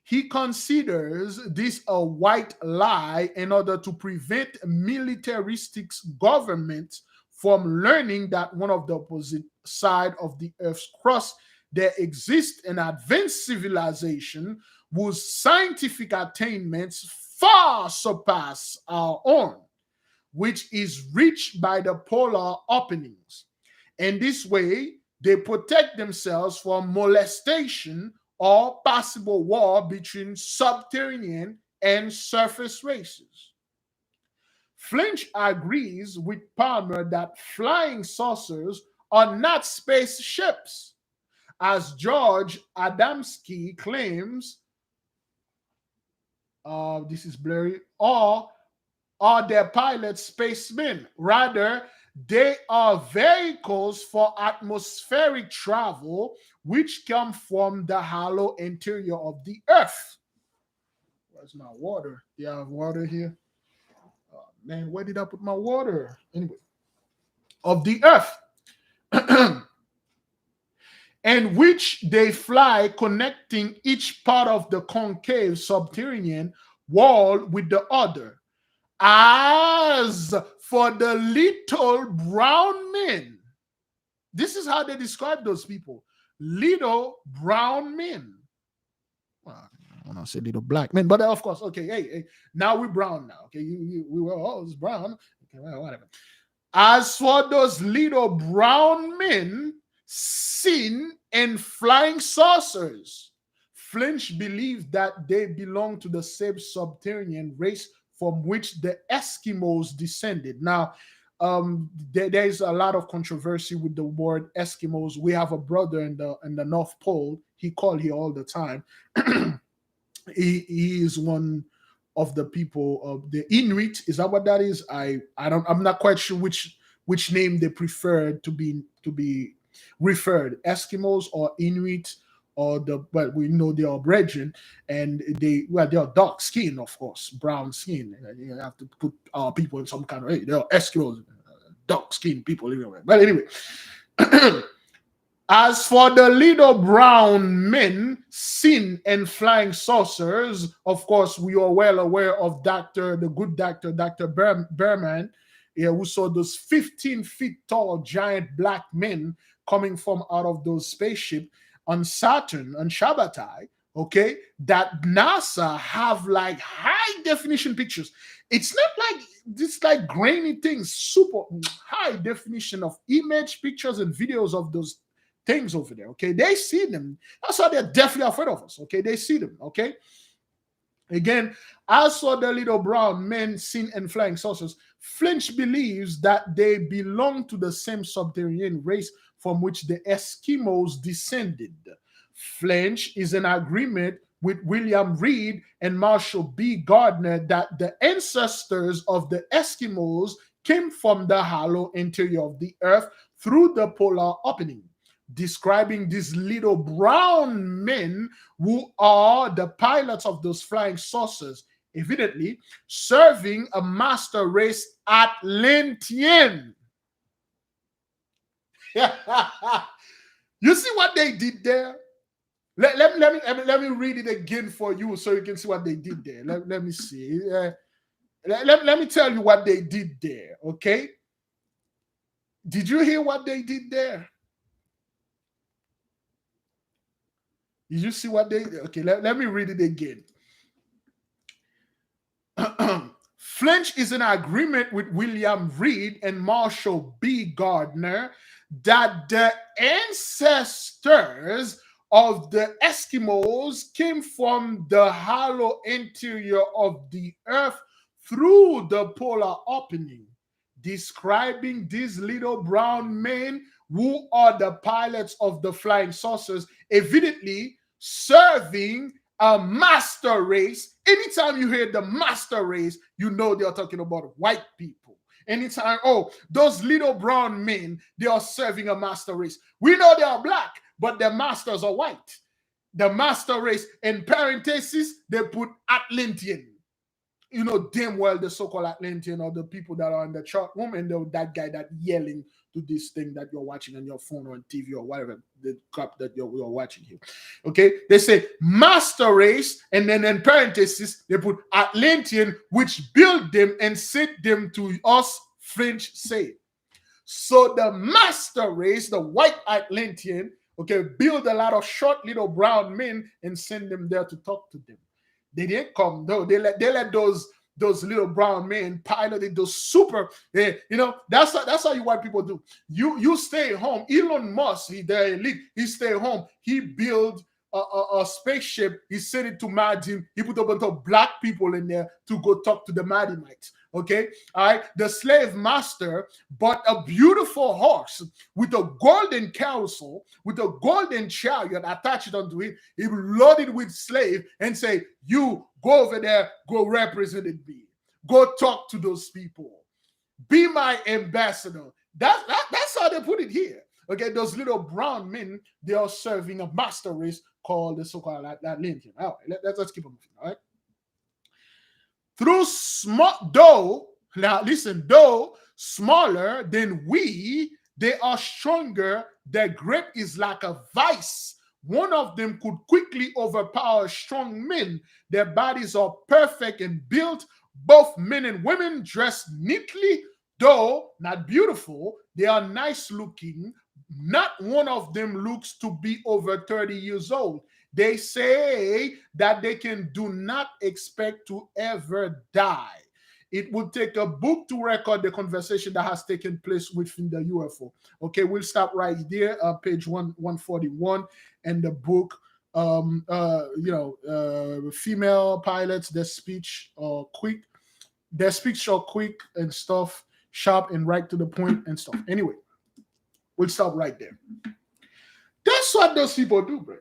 He considers this a white lie in order to prevent militaristic governments from learning that one of the opposite side of the earth's crust there exists an advanced civilization whose scientific attainments far surpass our own, which is reached by the polar openings. In this way, they protect themselves from molestation or possible war between subterranean and surface races. Flinch agrees with Palmer that flying saucers are not spaceships, as George Adamski claims, this is blurry, or are their pilots spacemen. Rather, they are vehicles for atmospheric travel, which come from the hollow interior of the Earth. Where's my water? Do you have water here? Oh, man, where did I put my water? Anyway, of the Earth. And which they fly, connecting each part of the concave subterranean wall with the other. As for the little brown men, this is how they describe those people: little brown men. Well, I want to say little black men, but of course, okay, hey, now we're brown now. Okay, we were always brown. Okay, well, whatever. As for those little brown men, seen in flying saucers, Flinch believed that they belong to the same subterranean race from which the Eskimos descended. Now, there's a lot of controversy with the word Eskimos. We have a brother in the North Pole. He called here all the time. he is one of the people of the Inuit. Is that what that is? I'm not quite sure which name they prefer to be referred, Eskimos or Inuit, but we know they are brethren, and they are dark skin, of course, brown skin. You have to put our people in some kind of, hey, they are Eskimos, dark skin people anyway. But anyway, as for the little brown men seen in flying saucers, of course, we are well aware of the good doctor, Dr. Berman, who saw those 15 feet tall giant black men coming from out of those spaceships on Saturn, on Shabbatai, okay, that NASA have like high definition pictures. It's not like this like grainy things, super high definition of image, pictures, and videos of those things over there, okay? They see them. That's why they're definitely afraid of us, okay? They see them, okay? Again, as for the little brown men seen in flying saucers, Flinch believes that they belong to the same subterranean race from which the Eskimos descended. Flinch is in agreement with William Reed and Marshall B. Gardner that the ancestors of the Eskimos came from the hollow interior of the earth through the polar opening, describing these little brown men who are the pilots of those flying saucers, evidently serving a master race Atlantean. You see what they did there? Let me read it again for you so you can see what they did there. Let me see. Let me tell you what they did there, okay? Did you hear what they did there? Did you see what they did? Okay, let me read it again. Flinch is in agreement with William Reed and Marshall B. Gardner that the ancestors of the Eskimos came from the hollow interior of the earth through the polar opening, describing these little brown men who are the pilots of the flying saucers, evidently serving a master race. Anytime you hear the master race, you know they are talking about white people. Anytime, oh, those little brown men, they are serving a master race. We know they are black, but their masters are white. The master race, in parentheses, they put Atlantean. damn well the so-called Atlantean or the people that are in the chat room and that guy that yelling to this thing that you're watching on your phone or on TV or whatever the crap that you're watching here. Okay, they say master race, and then in parentheses they put Atlantean, which built them and sent them to us. French say. So the master race, the white Atlantean, okay, build a lot of short little brown men and send them there to talk to them. They didn't come though. They let those little brown men piloted those super. That's how you white people do. You stay home. Elon Musk, the elite, he stay home. He build a spaceship. He sent it to Madim. He put a bunch of black people in there to go talk to the Madimites. Okay, all right. The slave master bought a beautiful horse with a golden carousel, with a golden chariot attached onto it. He loaded with slave and say, "You go over there, go represent it. Go talk to those people. Be my ambassador." That's how they put it here. Okay, those little brown men, they are serving a master race called the so-called Atlantean. All right, let's keep on moving. All right. Through small, though smaller than we, they are stronger. Their grip is like a vice. One of them could quickly overpower strong men. Their bodies are perfect and built. Both men and women dressed neatly, though not beautiful. They are nice looking. Not one of them looks to be over 30 years old. They say that they do not expect to ever die. It would take a book to record the conversation that has taken place within the UFO. Okay, we'll stop right there, page 141, and the book. Female pilots, their speech are quick. Their speech are quick and stuff, sharp and right to the point and stuff. Anyway, we'll stop right there. That's what those people do, bro.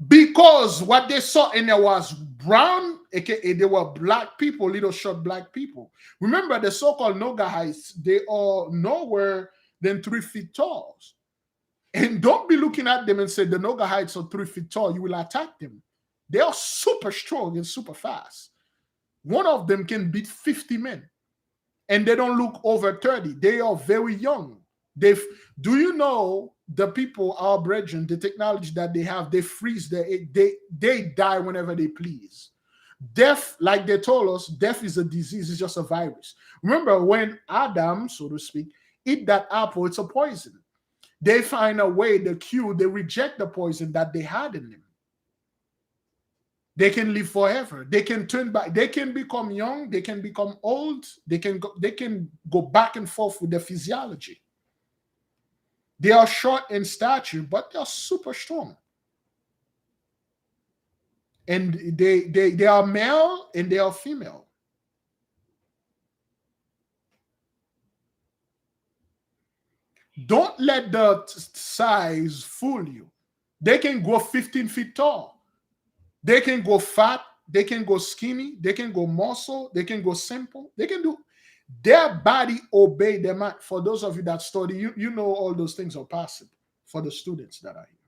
Because what they saw in there was brown, aka they were black people, little short black people. Remember the so-called Nogahites, they are nowhere than 3 feet tall. And don't be looking at them and say the Nogahites are 3 feet tall, you will attack them. They are super strong and super fast. One of them can beat 50 men. And they don't look over 30. They are very young. Do you know the people, our brethren, the technology that they have, they freeze, they die whenever they please. Death, like they told us, death is a disease, it's just a virus. Remember when Adam, so to speak, eat that apple, it's a poison. They find a way, the cure, they reject the poison that they had in them. They can live forever. They can turn back. They can become young. They can become old. They can go back and forth with their physiology. They are short in stature, but they are super strong. And they are male and they are female. Don't let the size fool you. They can go 15 feet tall. They can go fat, they can go skinny, they can go muscle, they can go simple. They can do their body obey their mind. For those of you that study, you know all those things are possible for the students that are here.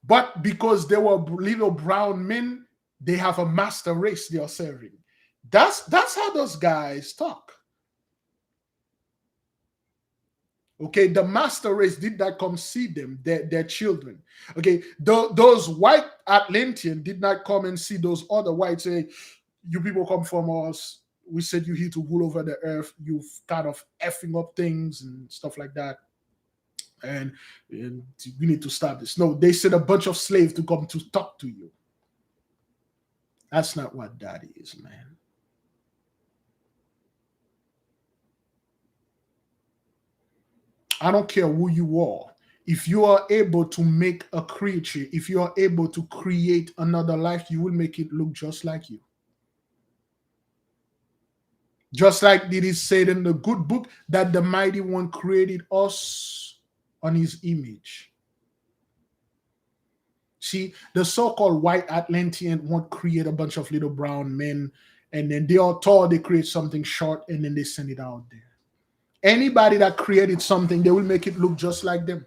But because they were little brown men, they have a master race they are serving. That's how those guys talk. Okay, the master race did not come see them, their children. Okay, those white Atlanteans did not come and see those other whites say, "You people come from us. We said you here to rule over the earth. You've kind of effing up things and stuff like that. And we need to stop this." No, they sent a bunch of slaves to come to talk to you. That's not what that is, man. I don't care who you are. If you are able to make a creature, if you are able to create another life, you will make it look just like you. Just like it is said in the good book that the mighty one created us on his image. See, the so-called white Atlantean won't create a bunch of little brown men and then they are tall, they create something short and then they send it out there. Anybody that created something, they will make it look just like them.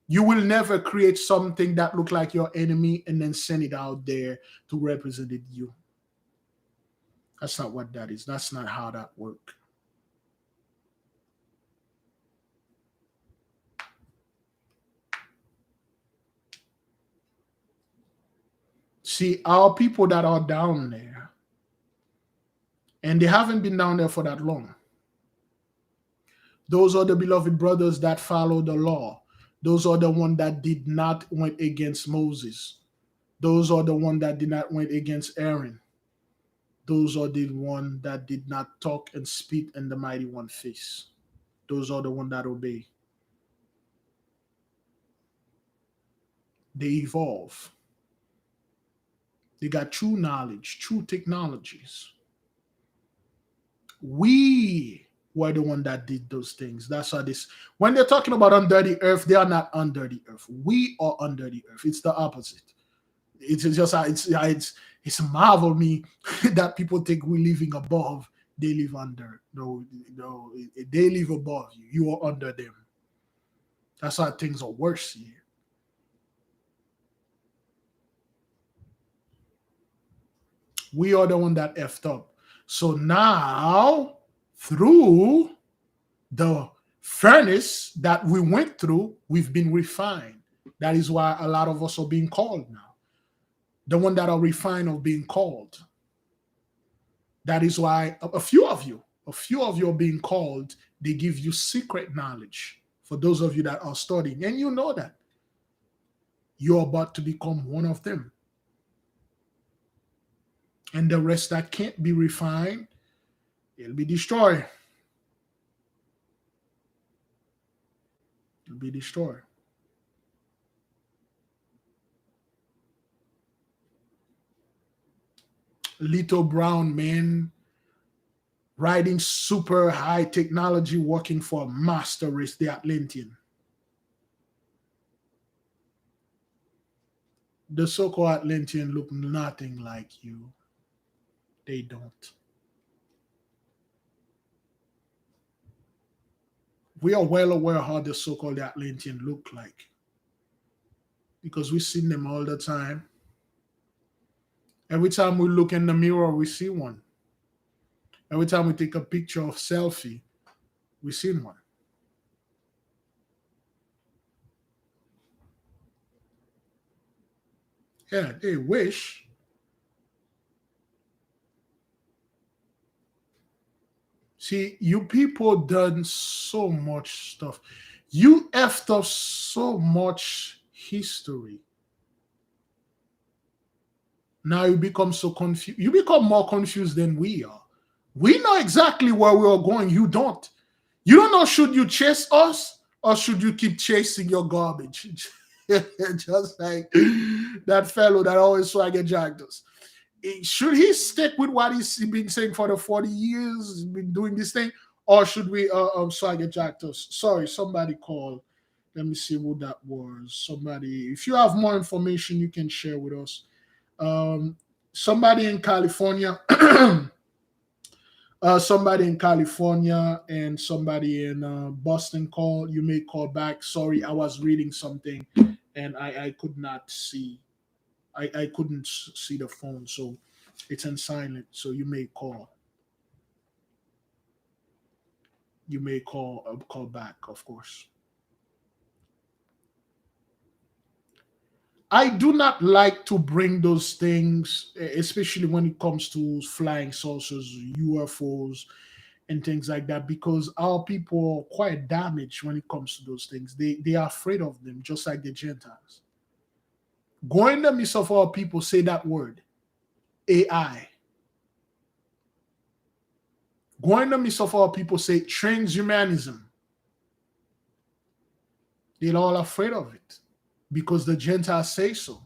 You will never create something that look like your enemy and then send it out there to represent it you. That's not what that is. That's not how that works. See, our people that are down there, and they haven't been down there for that long. Those are the beloved brothers that follow the law. Those are the one that did not went against Moses. Those are the one that did not went against Aaron. Those are the one that did not talk and spit in the mighty one face. Those are the one that obey. They evolve. They got true knowledge, true technologies. We were the one that did those things. That's how this. When they're talking about under the earth, they are not under the earth. We are under the earth. It's the opposite. It's just it's marvel me that people think we're living above. They live under. No, no, they live above you. You are under them. That's how things are worse here. We are the one that effed up. So now, through the furnace that we went through, we've been refined. That is why a lot of us are being called now. The one that are refined are being called. That is why a few of you are being called. They give you secret knowledge for those of you that are studying. And you know that. You're about to become one of them. And the rest that can't be refined, it'll be destroyed. It'll be destroyed. Little brown man riding super high technology working for a master race, the Atlantean. The so-called Atlantean look nothing like you. They don't. We are well aware how the so-called Atlantean look like because we've seen them all the time. Every time we look in the mirror, we see one. Every time we take a picture of selfie, we see one. Yeah, they wish. See, you people done so much stuff. You effed up so much history. Now you become so confused. You become more confused than we are. We know exactly where we are going. You don't. You don't know should you chase us or should you keep chasing your garbage? Just like that fellow that always swagger jacked us. Should he stick with what he's been saying for the 40 years, he's been doing this thing, or should we swagger jacked us? Sorry, somebody called. Let me see who that was. Somebody, if you have more information, you can share with us. Um, somebody in California, somebody in California, and somebody in Boston called. You may call back. Sorry, I was reading something, and I could not see. I couldn't see the phone, so it's in silent. So you may call. You may call back, of course. I do not like to bring those things, especially when it comes to flying saucers, UFOs, and things like that, because our people are quite damaged when it comes to those things. They are afraid of them, just like the Gentiles. Go in the midst of our people, say that word, AI. Go in the midst of our people, say transhumanism. They're all afraid of it because the Gentiles say so.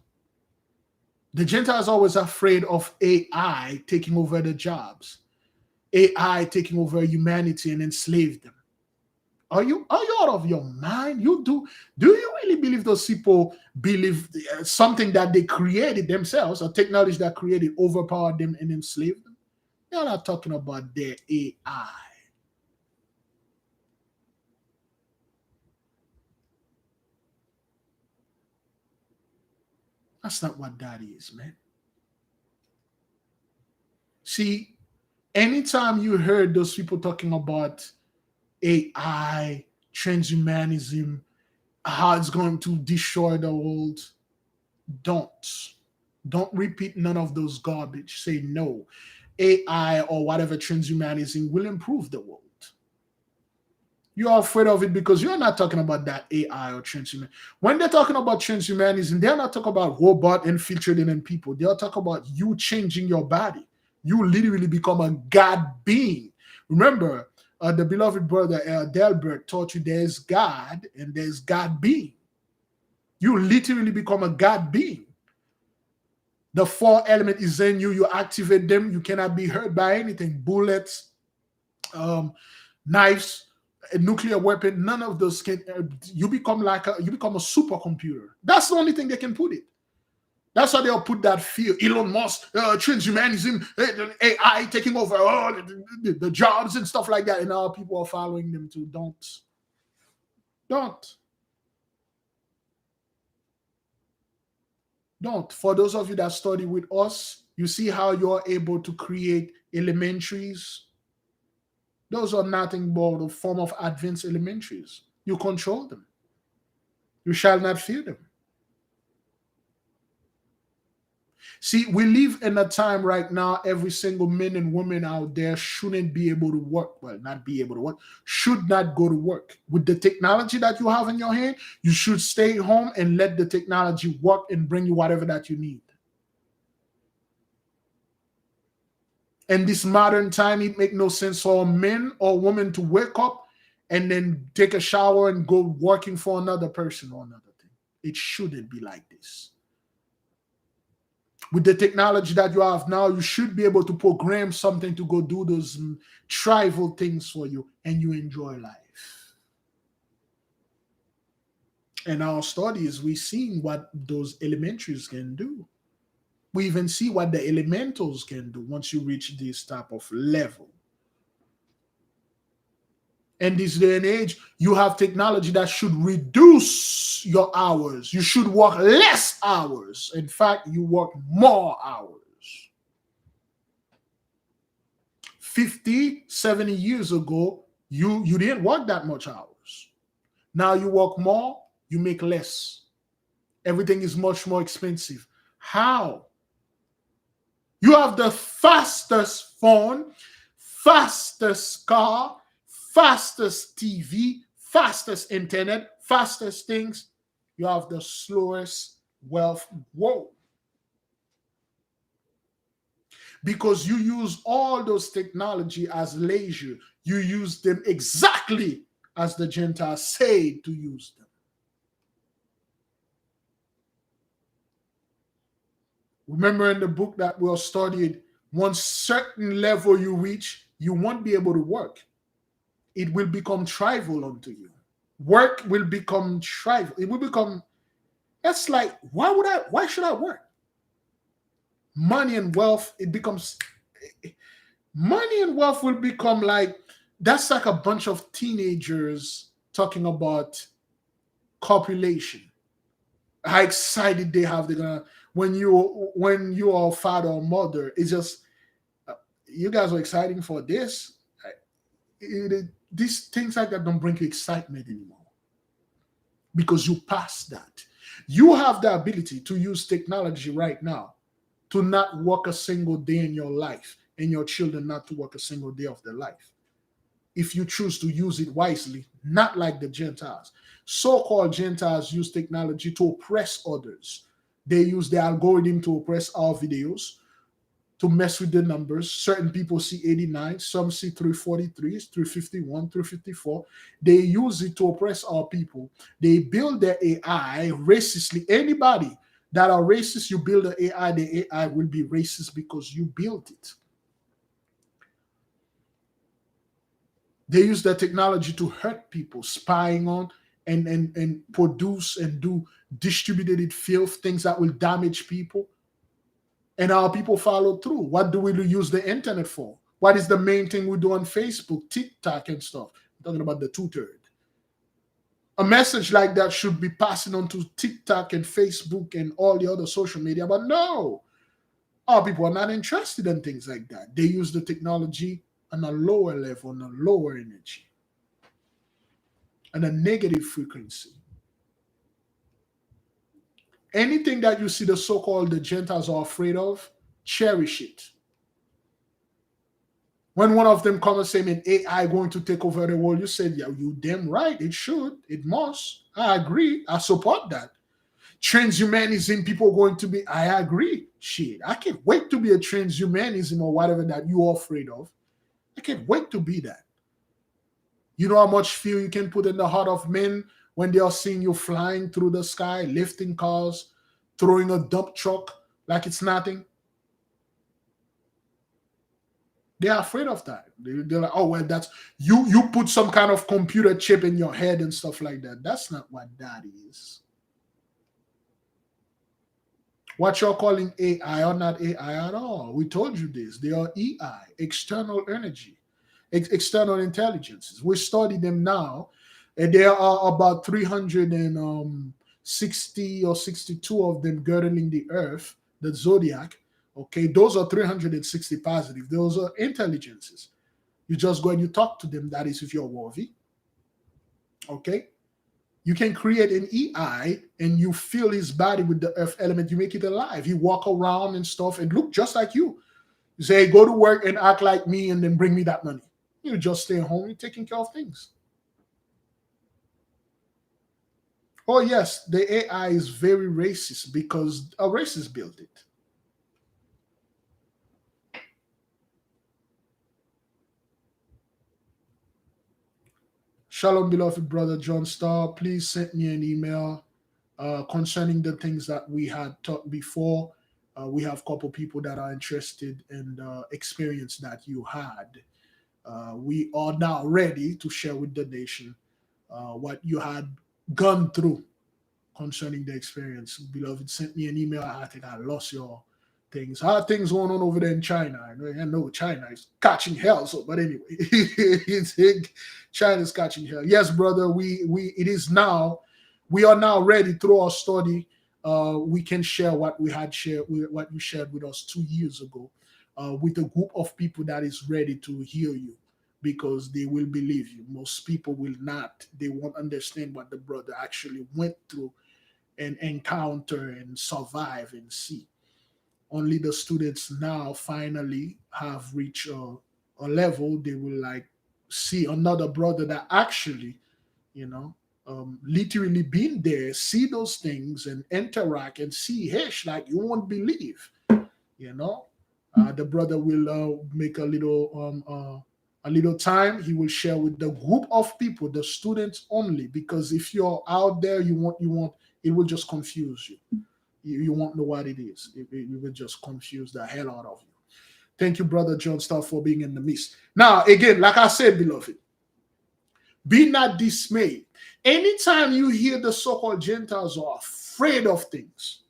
The Gentiles are always afraid of AI taking over the jobs, AI taking over humanity and enslave them. Are you out of your mind? Do you really believe those people believe something that they created themselves, a technology that created overpowered them and enslaved them? They're not talking about their AI. That's not what that is, man. See, anytime you heard those people talking about AI, transhumanism, how it's going to destroy the world, don't. Don't repeat none of those garbage. Say no. AI or whatever transhumanism will improve the world. You're afraid of it because you're not talking about that AI or transhuman. When they're talking about transhumanism, they're not talking about robot infiltrating in people. They're talking about you changing your body. You literally become a God being. Remember, the beloved brother Delbert taught you there's God and there's God being. You literally become a God being. The four element is in you. You activate them. You cannot be hurt by anything. Bullets, um, knives, a nuclear weapon. None of those can. You become you become a supercomputer. That's the only thing they can put it. That's why they'll put that fear. Elon Musk, transhumanism, AI taking over the jobs and stuff like that. And now people are following them too. Don't, don't. For those of you that study with us, you see how you're able to create elementaries. Those are nothing but a form of advanced elementaries. You control them. You shall not fear them. See, we live in a time right now, every single man and woman out there shouldn't be able to work. Well, not be able to work, should not go to work. With the technology that you have in your hand, you should stay home and let the technology work and bring you whatever that you need. In this modern time, it make no sense for a man or woman to wake up and then take a shower and go working for another person or another thing. It shouldn't be like this. With the technology that you have now, you should be able to program something to go do those trivial things for you and you enjoy life. In our studies, we've seen what those elementaries can do. We even see what the elementals can do once you reach this type of level. In this day and age, you have technology that should reduce your hours. You should work less hours. In fact, you work more hours. 50, 70 years ago, you didn't work that much hours. Now you work more, you make less. Everything is much more expensive. How? You have the fastest phone, fastest car, fastest TV, fastest internet, fastest things. You have the slowest wealth. Whoa. Because you use all those technology as leisure. You use them exactly as the Gentiles say to use them. Remember in the book that we studied, one certain level you reach, you won't be able to work. It will become trivial unto you. Work will become trivial. It will become, that's like, why should I work? Money and wealth, money and wealth will become like, that's like a bunch of teenagers talking about copulation. How excited they have, they're gonna, when you are a father or mother, it's just, you guys are exciting for this. These things like that don't bring you excitement anymore because you passed that. You have the ability to use technology right now to not work a single day in your life and your children not to work a single day of their life. If you choose to use it wisely, not like the Gentiles. So called Gentiles use technology to oppress others. They use the algorithm to oppress our videos, to mess with the numbers. Certain people see 89, some see 343, 351, 354. They use it to oppress our people. They build their AI racistly. Anybody that are racist, you build an AI, the AI will be racist because you built it. They use the technology to hurt people, spying on and produce and do distributed filth, things that will damage people. And our people follow through. What do we use the internet for? What is the main thing we do on Facebook, TikTok, and stuff? I'm talking about the two-third. A message like that should be passing on to TikTok and Facebook and all the other social media, but no, our people are not interested in things like that. They use the technology on a lower level, on a lower energy, on a negative frequency. Anything that you see the so-called the Gentiles are afraid of, cherish it. When one of them come and say, man, AI going to take over the world, you said, yeah, you damn right, it should, it must. I agree. I support that. Transhumanism, people going to be, I agree. Shit, I can't wait to be a transhumanism or whatever that you're afraid of. I can't wait to be that. You know how much fear you can put in the heart of men when they are seeing you flying through the sky, lifting cars, throwing a dump truck like it's nothing? They are afraid of that. They're like, oh well, that's you. You put some kind of computer chip in your head and stuff like that. That's not what that is. What you're calling AI are not AI at all. We told you this. They are EI, external energy, external intelligences. We study them now, and there are about 360 or 62 of them girdling the earth, the zodiac. Okay, those are 360 positive. Those are intelligences. You just go and you talk to them. That is if you're worthy. Okay, you can create an EI and you fill his body with the earth element. You make it alive. He walk around and stuff and look just like you. You say, hey, go to work and act like me and then bring me that money. You just stay home. You're taking care of things. Oh yes, the AI is very racist because a racist built it. Shalom, beloved brother John Starr. Please send me an email concerning the things that we had talked before. We have a couple people that are interested in the experience that you had. We are now ready to share with the nation what you had gone through concerning the experience. Beloved, sent me an email. I think I lost your things. How are things going on over there in China? I know China is catching hell. So, but anyway, China's catching hell. Yes, brother. We it is now. We are now ready through our study. We can share what we had shared, what you shared with us 2 years ago, with a group of people that is ready to hear you because they will believe you. Most people will not. They won't understand what the brother actually went through and encounter and survive and see. Only the students now finally have reached a level they will like see another brother that actually, you know, literally been there, see those things and interact and see hish like you won't believe, you know. The brother will make a little time. He will share with the group of people, the students only, because if you're out there, you want it will just confuse you. You won't know what it is. It will just confuse the hell out of you. Thank you, brother John Star, for being in the midst. Now, again, like I said, beloved, be not dismayed. Anytime you hear the so-called Gentiles are afraid of things,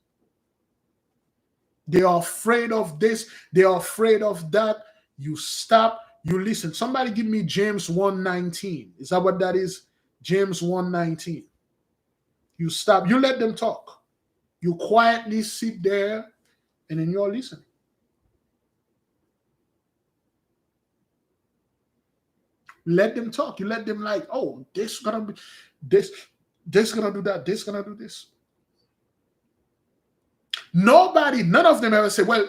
they are afraid of this, they are afraid of that, you stop, you listen. Somebody give me James 1:19. Is that what that is? James 1:19. You stop, you let them talk. You quietly sit there and then you're listening. Let them talk. You let them like, oh, this gonna be this gonna do that, this gonna do this. Nobody, none of them ever say, well,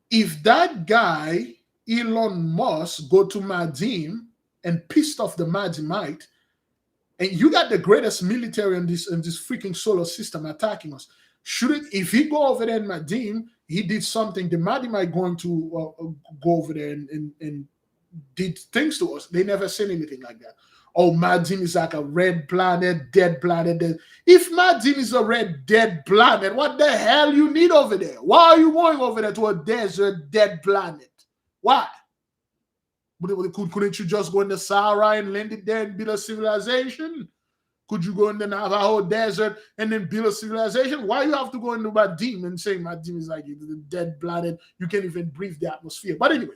if that guy, Elon Musk, go to Madim and pissed off the Madimite, and you got the greatest military in this freaking solar system attacking us. Shouldn't if he go over there in Madim, he did something, the Madimite going to go over there and did things to us. They never said anything like that. Oh, Madim is like a red planet, dead planet. If Madim is a red, dead planet, what the hell you need over there? Why are you going over there to a desert, dead planet? Why? Couldn't you just go in the Sahara and land it there and build a civilization? Could you go in there and have a whole desert and then build a civilization? Why you have to go into Madim and say Madim is like the dead planet? You can't even breathe the atmosphere. But anyway,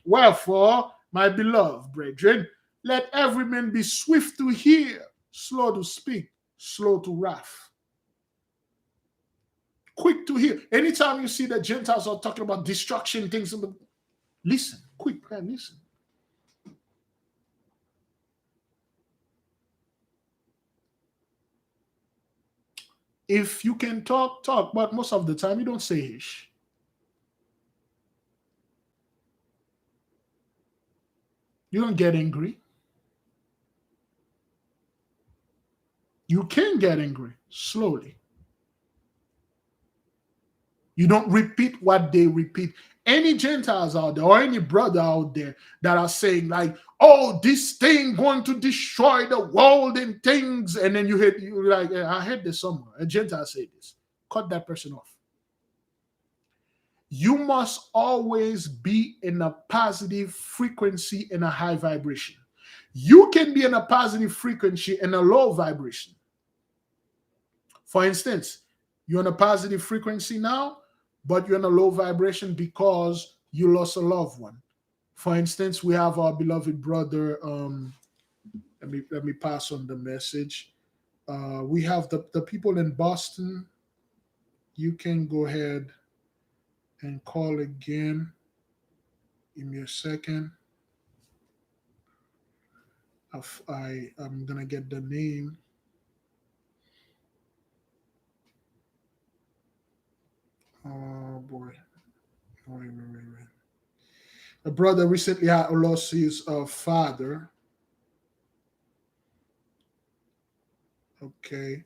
wherefore, my beloved brethren, let every man be swift to hear, slow to speak, slow to wrath, quick to hear. Anytime you see the Gentiles are talking about destruction, things, listen, quick, man, listen. If you can talk, talk, but most of the time you don't say ish. You don't get angry. You can get angry slowly. You don't repeat what they repeat. Any Gentiles out there or any brother out there that are saying like, "Oh, this thing going to destroy the world and things," and then you like, "I heard this somewhere." A Gentile say this. Cut that person off. You must always be in a positive frequency and a high vibration. You can be in a positive frequency and a low vibration. For instance, you're on a positive frequency now, but you're in a low vibration because you lost a loved one. For instance, we have our beloved brother. Let me pass on the message. We have the people in Boston. You can go ahead and call again. Give me a second. I'm gonna get the name. Oh boy. Wait. A brother recently had lost his father. Okay.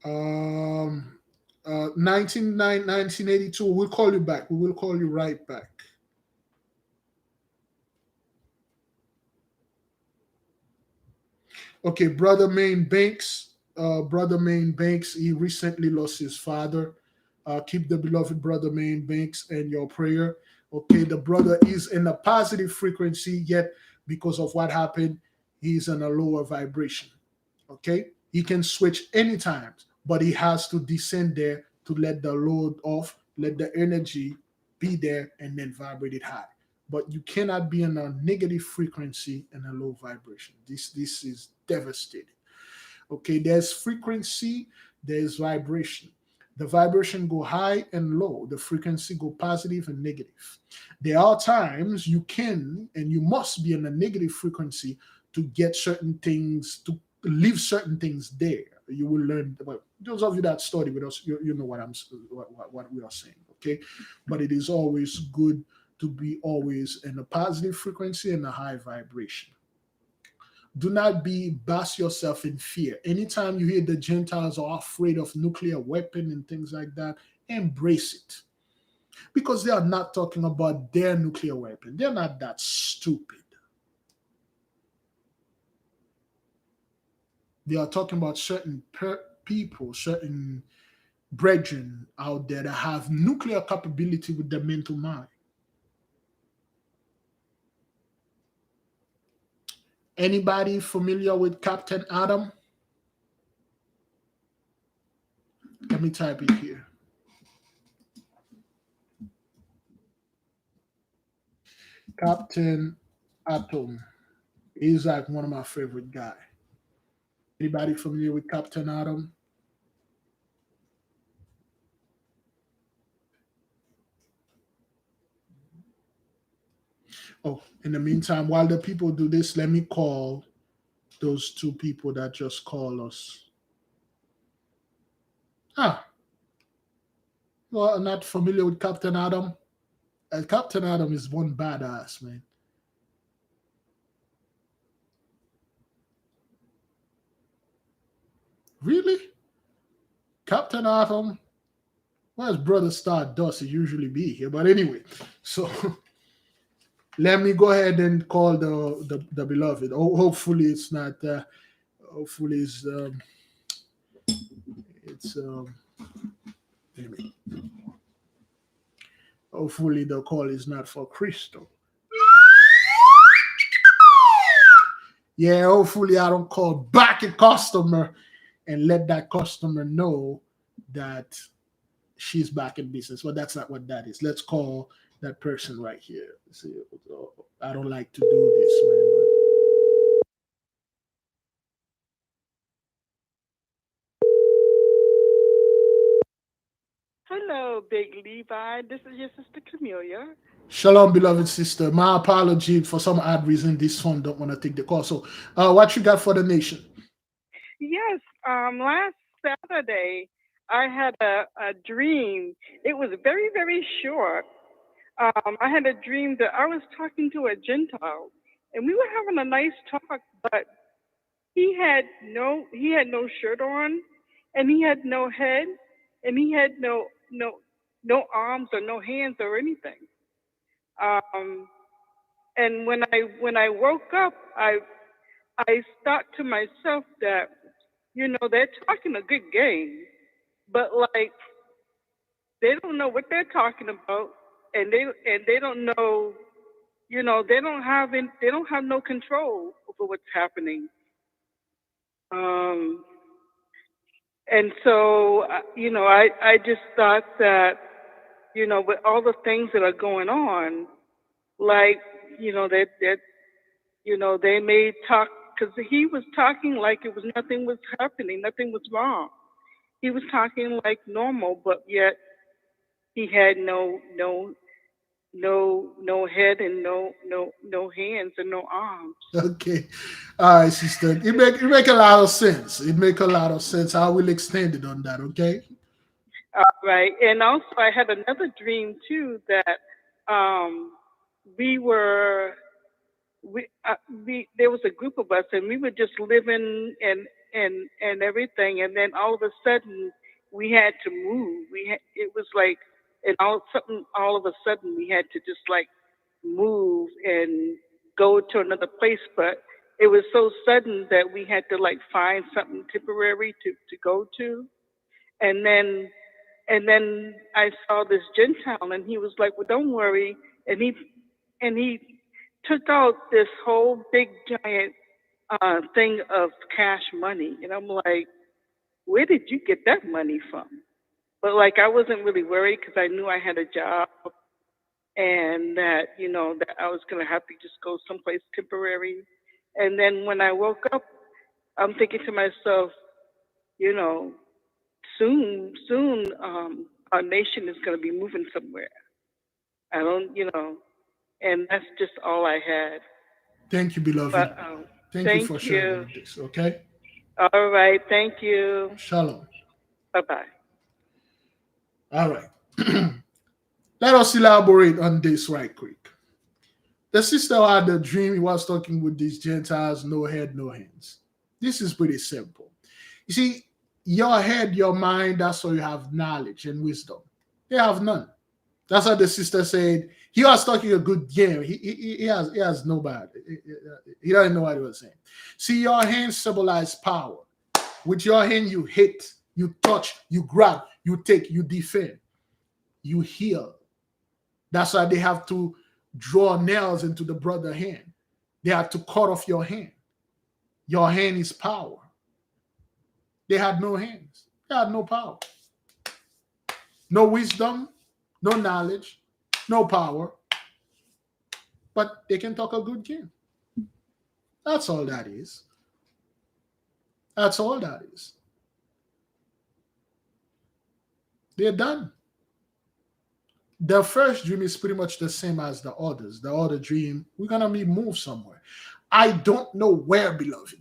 1982. We'll call you back. We will call you right back. Okay, brother Main Banks. Brother Main Banks. He recently lost his father. Keep the beloved brother Main Banks in your prayer. Okay, the brother is in a positive frequency, yet because of what happened, he's in a lower vibration. Okay, he can switch anytime, but he has to descend there to let the load off, let the energy be there, and then vibrate it high. But you cannot be in a negative frequency and a low vibration. This is devastating. Okay, there's frequency, there's vibration. The vibration go high and low. The frequency go positive and negative. There are times you can and you must be in a negative frequency to get certain things, to leave certain things there. You will learn. Well, those of you that study with us, you know what we are saying. Okay, but it is always good to be always in a positive frequency and a high vibration. Do not be bask yourself in fear. Anytime you hear the Gentiles are afraid of nuclear weapon and things like that, embrace it. Because they are not talking about their nuclear weapon. They're not that stupid. They are talking about certain people, certain brethren out there that have nuclear capability with their mental mind. Anybody familiar with Captain Adam? Let me type it here. Captain Atom. He's like one of my favorite guys. Anybody familiar with Captain Atom? Oh, in the meantime, while the people do this, let me call those two people that just call us. Ah, well, I'm not familiar with Captain Adam. Captain Adam is one badass, man. Really? Captain Atom? Well, his brother Stardust, he usually be here. But anyway, so let me go ahead and call the beloved. Hopefully it's not. Hopefully it's maybe. Hopefully the call is not for Crystal. Yeah, hopefully I don't call back a customer and let that customer know that she's back in business. Well, that's not what that is. Let's call that person right here. See, I don't like to do this, man. Big Levi. This is your sister Camelia. Shalom, beloved sister. My apology for some odd reason this phone don't want to take the call. So, what you got for the nation? Yes, last Saturday I had a dream. It was very, very short. I had a dream that I was talking to a Gentile, and we were having a nice talk, but he had no shirt on, and he had no head, and he had no arms or no hands or anything. Um, and when I woke up, I thought to myself that they're talking a good game, but like they don't know what they're talking about, and they don't know, they don't have no control over what's happening. Um, and so I just thought that with all the things that are going on, like they may talk because he was talking like it was nothing was happening, nothing was wrong. He was talking like normal, but yet he had no head and no hands and no arms. Okay, all right, sister. It make a lot of sense. It make a lot of sense. I will extend it on that. Okay. Right. And also I had another dream too that um we were we there was a group of us and we were just living and everything, and then all of a sudden we had to move. It was like, and all of a sudden we had to just like move and go to another place, but it was so sudden that we had to like find something temporary to go to. And then and then I saw this Gentile, and he was like, "Well, don't worry." And he took out this whole big giant thing of cash money, and I'm like, "Where did you get that money from?" But like, I wasn't really worried because I knew I had a job, and that that I was gonna have to just go someplace temporary. And then when I woke up, I'm thinking to myself, you know, soon, our nation is going to be moving somewhere. I don't, and that's just all I had. Thank you, beloved. But Thank you thank for you. sharing this. Okay. All right, thank you. Shalom. Bye bye. All right. Let us elaborate on this right quick. The sister had a dream. He was talking with these Gentiles, no head, no hands. This is pretty simple. You see, your head, your mind, that's why you have knowledge and wisdom. They have none. That's what the sister said. He was talking a good game. He has no bad. He doesn't know what he was saying. See, your hands symbolize power. With your hand, you hit, you touch, you grab, you take, you defend, you heal. That's why they have to draw nails into the brother hand. They have to cut off your hand. Your hand is power. They had no hands. They had no power, no wisdom, no knowledge, no power, but they can talk a good game. That's all that is. That's all that is. They're done. The first dream is pretty much the same as the others. The other dream, we're gonna be moved somewhere. I don't know where, beloved.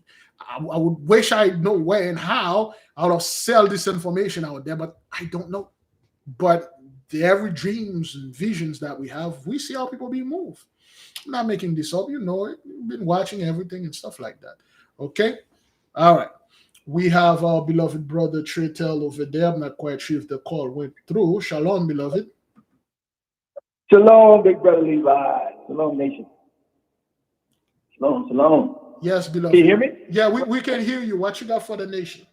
I would wish I know where and how. I would have sell this information out there, but I don't know. But every dreams and visions that we have, we see how people be moved. I'm not making this up. You know it. You've been watching everything and stuff like that. Okay? All right. We have our beloved brother Tretel over there. I'm not quite sure if the call went through. Shalom, beloved. Shalom, big brother Levi. Shalom, nation. Shalom, shalom. Yes, Can you beloved. hear me? Yeah, we can hear you. What you got for the nation?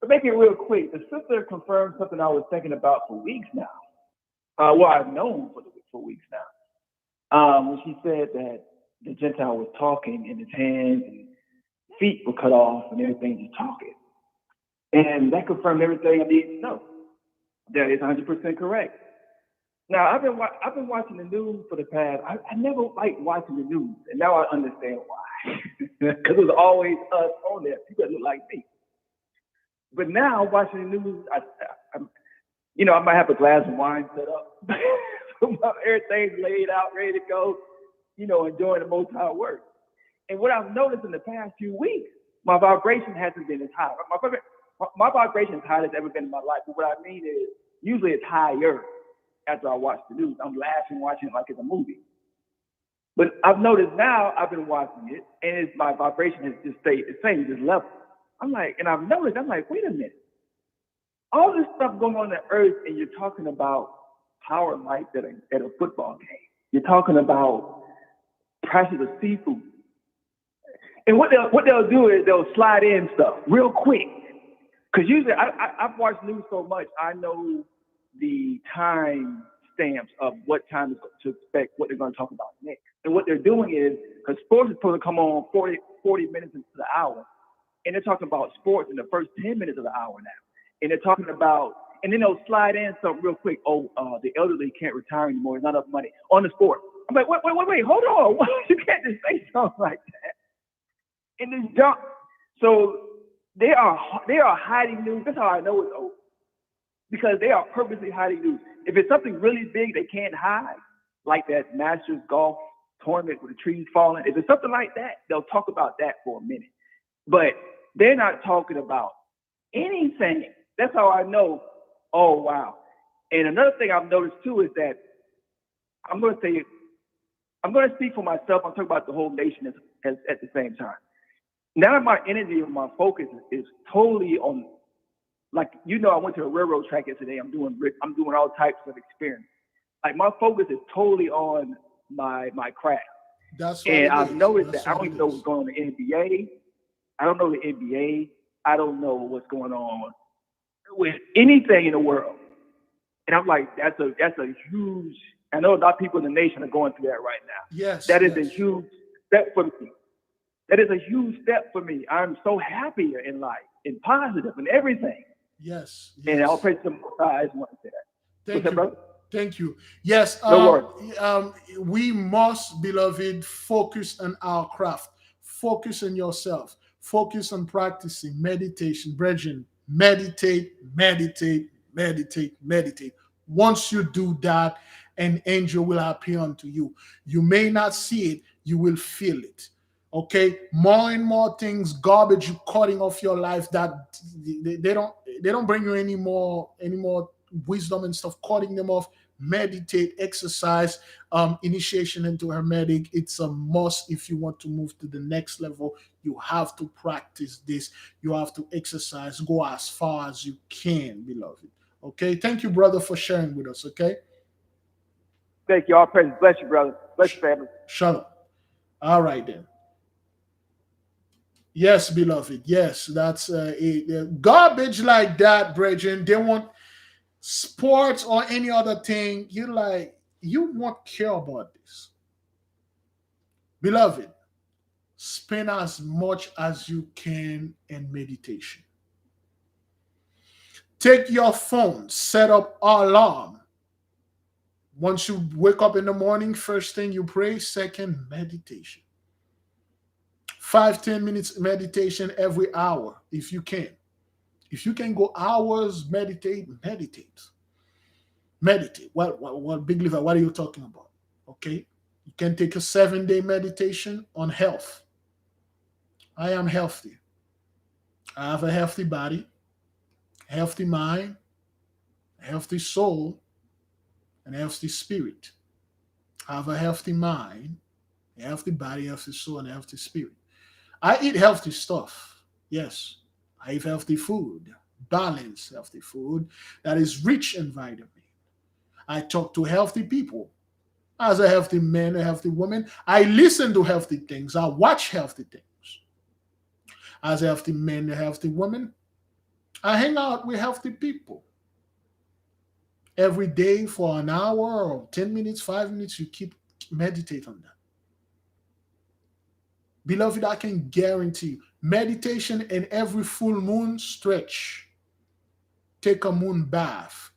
To make it real quick, the sister confirmed something I was thinking about for weeks now. Well, I've known for weeks now. When she said that the Gentile was talking and his hands and feet were cut off and everything just talking. And that confirmed everything I needed to know. That is 100% correct. Now, I've been watching the news for the past. I never liked watching the news, and now I understand why. Because it was always us on there, people that look like me. But now watching the news, I might have a glass of wine set up. Everything's laid out, ready to go, enjoying the Most High work. And what I've noticed in the past few weeks, my vibration hasn't been as high. My vibration is high as ever been in my life. But what I mean is, usually it's higher after I watch the news. I'm laughing, watching it like it's a movie. But I've noticed now, I've been watching it, and my vibration has just stayed the same, this level. I'm like, wait a minute. All this stuff going on the earth, and you're talking about power lights at a football game. You're talking about prices of seafood. And what they'll do is they'll slide in stuff real quick. Because usually I've watched news so much, I know the time stamps of what time to expect, what they're going to talk about next. And what they're doing is, because sports is supposed to come on 40 minutes into the hour, and they're talking about sports in the first 10 minutes of the hour now. And they're talking about, and then they'll slide in something real quick. Oh, the elderly can't retire anymore. There's not enough money on the sport. I'm like, wait, hold on. You can't just say something like that. And then jump. So they are hiding news. That's how I know it's over. Because they are purposely hiding news. If it's something really big they can't hide, like that Masters golf tournament with the trees falling, if it's something like that, they'll talk about that for a minute. But they're not talking about anything. That's how I know, oh, wow. And another thing I've noticed too is that I'm going to speak for myself. I'm talking about the whole nation at the same time. Now my energy and my focus is totally on, like, I went to a railroad track yesterday. I'm doing all types of experience. Like, my focus is totally on my craft. That's what and I've noticed that I don't even know what's going on in the NBA. I don't know the NBA. I don't know what's going on with anything in the world. And I'm like, that's a huge, I know a lot of people in the nation are going through that right now. Yes. That is a huge step for me. That is a huge step for me. I'm so happier in life and positive and everything. Yes. And I'll pray to the Most High. I just want to say that. Thank you, brother. Thank you. Yes. We must, beloved, focus on our craft. Focus on yourself. Focus on practicing meditation. Brethren, meditate. Once you do that, an angel will appear unto you. You may not see it, you will feel it. Okay, more and more things, garbage you cutting off your life that they don't bring you any more wisdom and stuff. Cutting them off. Meditate, exercise, initiation into Hermetic. It's a must if you want to move to the next level. You have to practice this. You have to exercise. Go as far as you can, beloved. Okay, thank you, brother, for sharing with us. Okay, thank you. All praise. Bless you, brother. Bless you, family. Shalom. All right then. Yes, beloved. Yes, that's garbage like that, brethren. They want sports or any other thing. You won't care about this. Beloved, spend as much as you can in meditation. Take your phone, set up alarm. Once you wake up in the morning, first thing you pray, second, meditation. 5-10 minutes meditation every hour, if you can. If you can go hours, meditate. What big liver, what are you talking about? Okay. You can take a 7-day meditation on health. I am healthy. I have a healthy body, healthy mind, healthy soul, and healthy spirit. I have a healthy mind, a healthy body, healthy soul, and a healthy spirit. I eat healthy stuff. Yes. I eat healthy food, balanced healthy food that is rich in vitamin. I talk to healthy people. As a healthy man, a healthy woman, I listen to healthy things. I watch healthy things. As a healthy man, a healthy woman, I hang out with healthy people. Every day for an hour or 10 minutes, 5 minutes, you keep meditate on that. Beloved, I can guarantee you, meditation and every full moon stretch. Take a moon bath.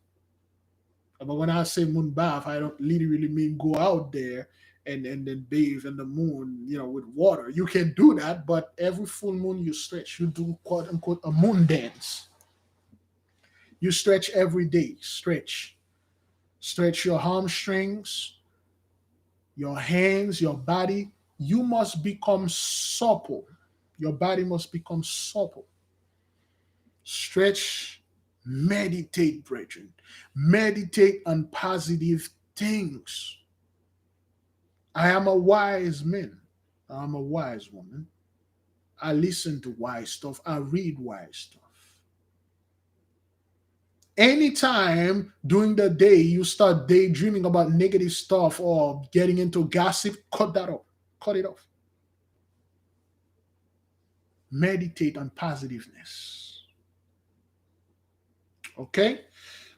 But when I say moon bath, I don't literally mean go out there and then bathe in the moon, with water. You can do that, but every full moon you stretch. You do quote unquote a moon dance. You stretch every day. Stretch. Stretch your hamstrings, your hands, your body. You must become supple. Your body must become supple. Stretch, meditate, brethren. Meditate on positive things. I am a wise man. I'm a wise woman. I listen to wise stuff. I read wise stuff. Anytime during the day you start daydreaming about negative stuff or getting into gossip, cut that off. Cut it off. Meditate on positiveness. Okay?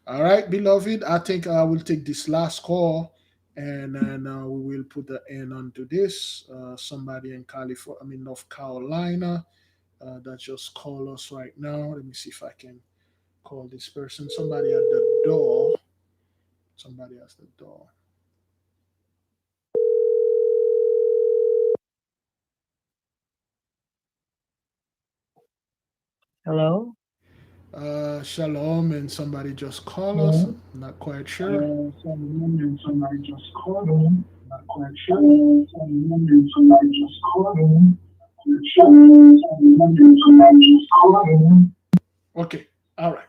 All right, beloved. I think I will take this last call and then we will put the end onto this. Somebody in California, I mean, North Carolina, that just called us right now. Let me see if I can call this person. Somebody at the door. Somebody at the door. Hello? Shalom, and somebody just called us. I'm not quite sure. Shalom, and somebody just called me. Not quite sure. Shalom, and somebody just called me. Shalom, and somebody just called me. Okay, all right.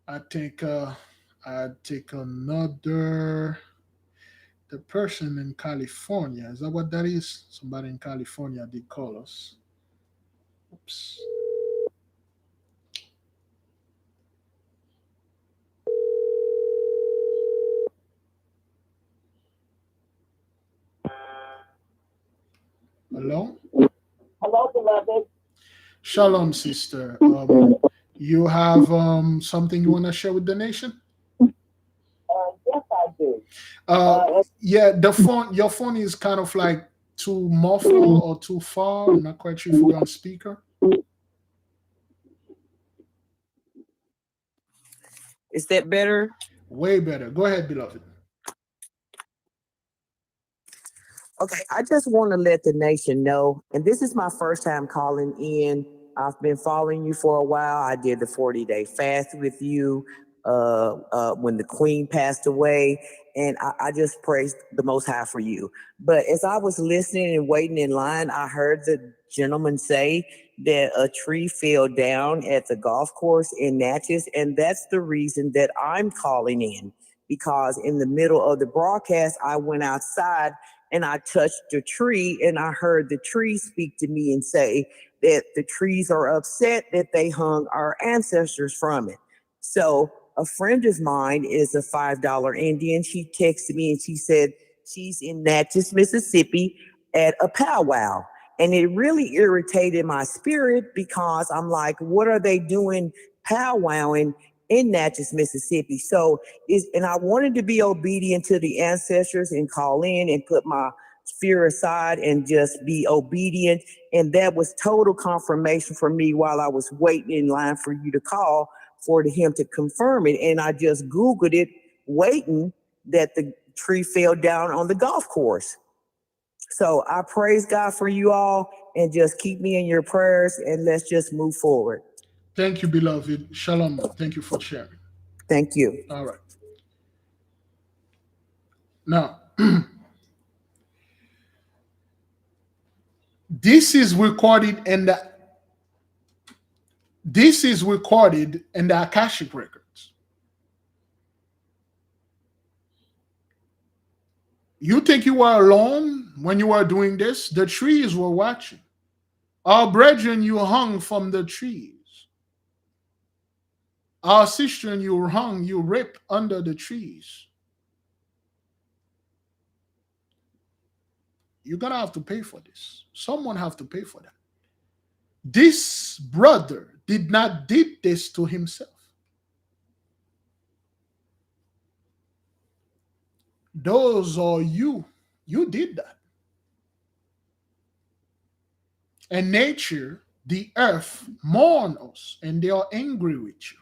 I think I take another. The person in California. Is that what that is? Somebody in California did call us. Oops. Hello? Hello, beloved. Shalom, sister. You have something you want to share with the nation? Yes, I do. Yeah, the phone. Your phone is kind of like too muffled or too far. I'm not quite sure if we're on speaker. Is that better? Way better. Go ahead, beloved. Okay, I just want to let the nation know, and this is my first time calling in. I've been following you for a while. I did the 40-day fast with you when the queen passed away, and I just praised the Most High for you. But as I was listening and waiting in line, I heard the gentleman say that a tree fell down at the golf course in Natchez, and that's the reason that I'm calling in, because in the middle of the broadcast, I went outside and I touched the tree and I heard the tree speak to me and say that the trees are upset that they hung our ancestors from it. So a friend of mine is a $5 Indian. She texted me and she said she's in Natchez, Mississippi at a powwow. And it really irritated my spirit because I'm like, what are they doing powwowing in Natchez, Mississippi? So and I wanted to be obedient to the ancestors and call in and put my fear aside and just be obedient. And that was total confirmation for me while I was waiting in line for you to call for him to confirm it. And I just Googled it, waiting that the tree fell down on the golf course. So I praise God for you all and just keep me in your prayers and let's just move forward. Thank you, beloved. Shalom. Thank you for sharing. Thank you. All right. Now, this is recorded in the Akashic records. You think you were alone when you were doing this? The trees were watching. Our brethren, you hung from the trees. Our sister, you hung, you ripped under the trees. You're gonna have to pay for this. Someone have to pay for that. This brother did not did this to himself. Those are you. You did that. And nature, the earth, mourn us and they are angry with you.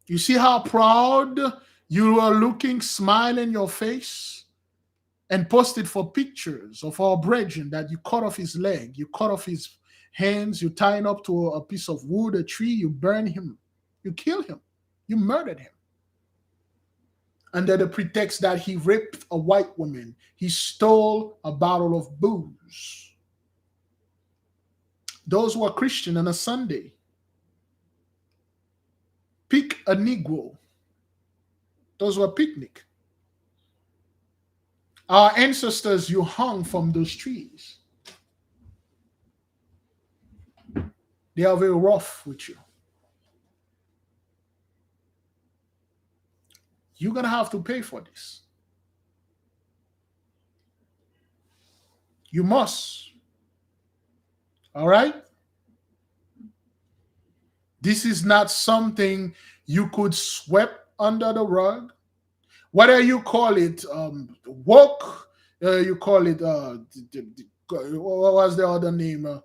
You see how proud you are looking, smile in your face, and posted for pictures of our brethren that you cut off his leg, you cut off hands, you tie him up to a piece of wood, a tree, you burn him, you kill him, you murdered him. Under the pretext that he raped a white woman, he stole a bottle of booze. Those who are Christian on a Sunday pick a Negro. Those were picnic. Our ancestors, you hung from those trees. They are very rough with you. You're going to have to pay for this. You must. All right? This is not something you could sweep under the rug. Whether you call it woke, you call it, what was the other name?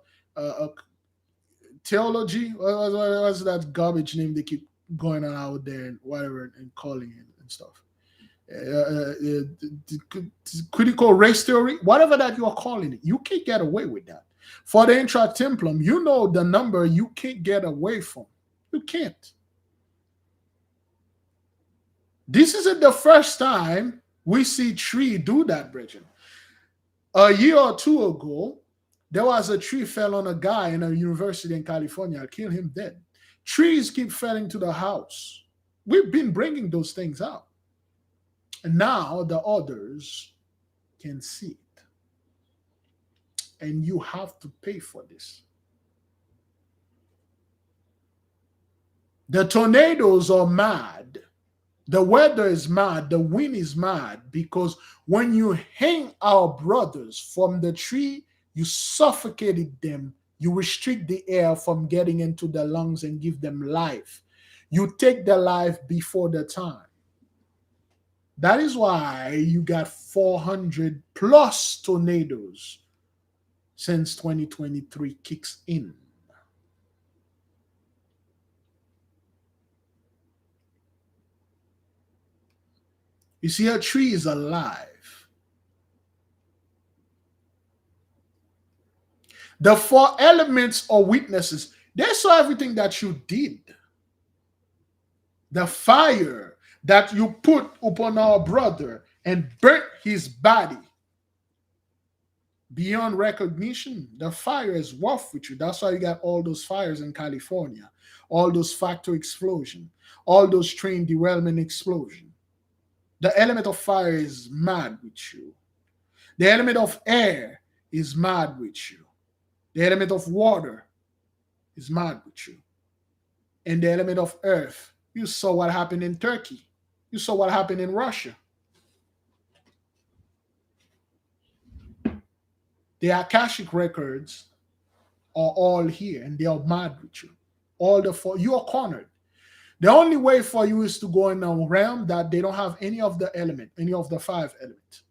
Theology? What was that garbage name they keep going on out there and whatever and calling it and stuff? Critical race theory, whatever that you are calling it, you can't get away with that. For the intra-templum, you know the number you can't get away from. You can't. This isn't the first time we see tree do that, Bridget. A year or two ago, there was a tree fell on a guy in a university in California, killed him dead. Trees keep falling to the house. We've been bringing those things out. And now the others can see it. And you have to pay for this. The tornadoes are mad. The weather is mad. The wind is mad because when you hang our brothers from the tree, you suffocated them. You restrict the air from getting into the lungs and give them life. You take their life before the time. That is why you got 400 plus tornadoes since 2023 kicks in. You see, a tree is alive. The four elements or witnesses, they saw everything that you did. The fire that you put upon our brother and burnt his body beyond recognition. The fire is rough with you. That's why you got all those fires in California, all those factory explosions, all those train derailment explosions. The element of fire is mad with you. The element of air is mad with you. The element of water is mad with you. And the element of earth, you saw what happened in Turkey. You saw what happened in Russia. The Akashic records are all here and they are mad with you. All the four, you are cornered. The only way for you is to go in a realm that they don't have any of the element, any of the five elements.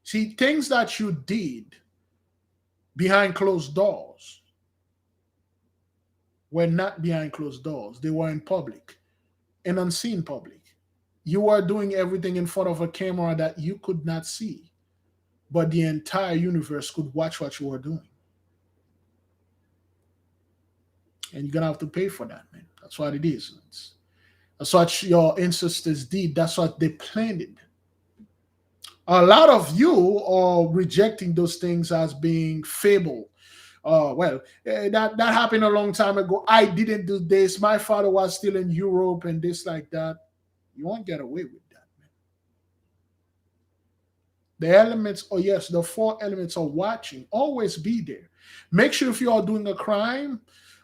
See, things that you did behind closed doors were not behind closed doors. They were in public, in unseen public. You were doing everything in front of a camera that you could not see, but the entire universe could watch what you were doing. And you're going to have to pay for that, man. That's what it is. That's what your ancestors did. That's what they planned. A lot of you are rejecting those things as being fable. That happened a long time ago. I didn't do this. My father was still in Europe and this like that. You won't get away with that, man. The elements, oh yes, the four elements are watching. Always be there. Make sure if you are doing a crime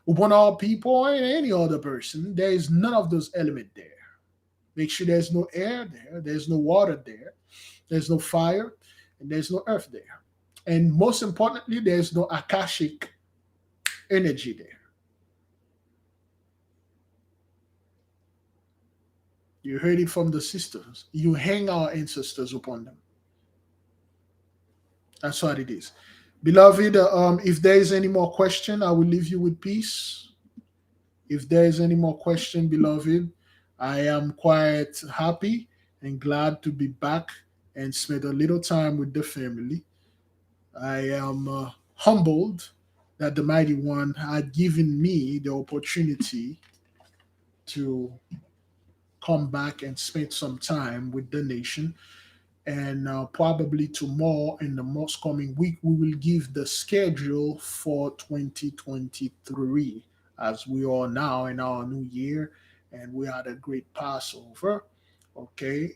upon all people or any other person, there is none of those elements there. Make sure there's no air there, there's no water there, there's no fire, and there's no earth there. And most importantly, there's no Akashic energy there. You heard it from the sisters. You hang our ancestors upon them. That's what it is. Beloved, if there is any more question, I will leave you with peace. If there is any more question, beloved, I am quite happy and glad to be back and spend a little time with the family. I am humbled that the Mighty One had given me the opportunity to come back and spend some time with the nation. And probably tomorrow in the most coming week, we will give the schedule for 2023 as we are now in our new year and we had a great Passover. Okay,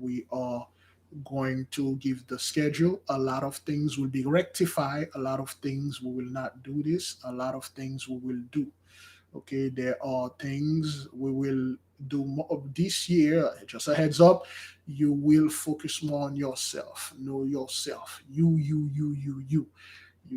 we are going to give the schedule. A lot of things will be rectified, a lot of things we will not do this, a lot of things we will do. Okay, there are things we will do more of this year. Just a heads up, you will focus more on yourself. Know yourself. You. You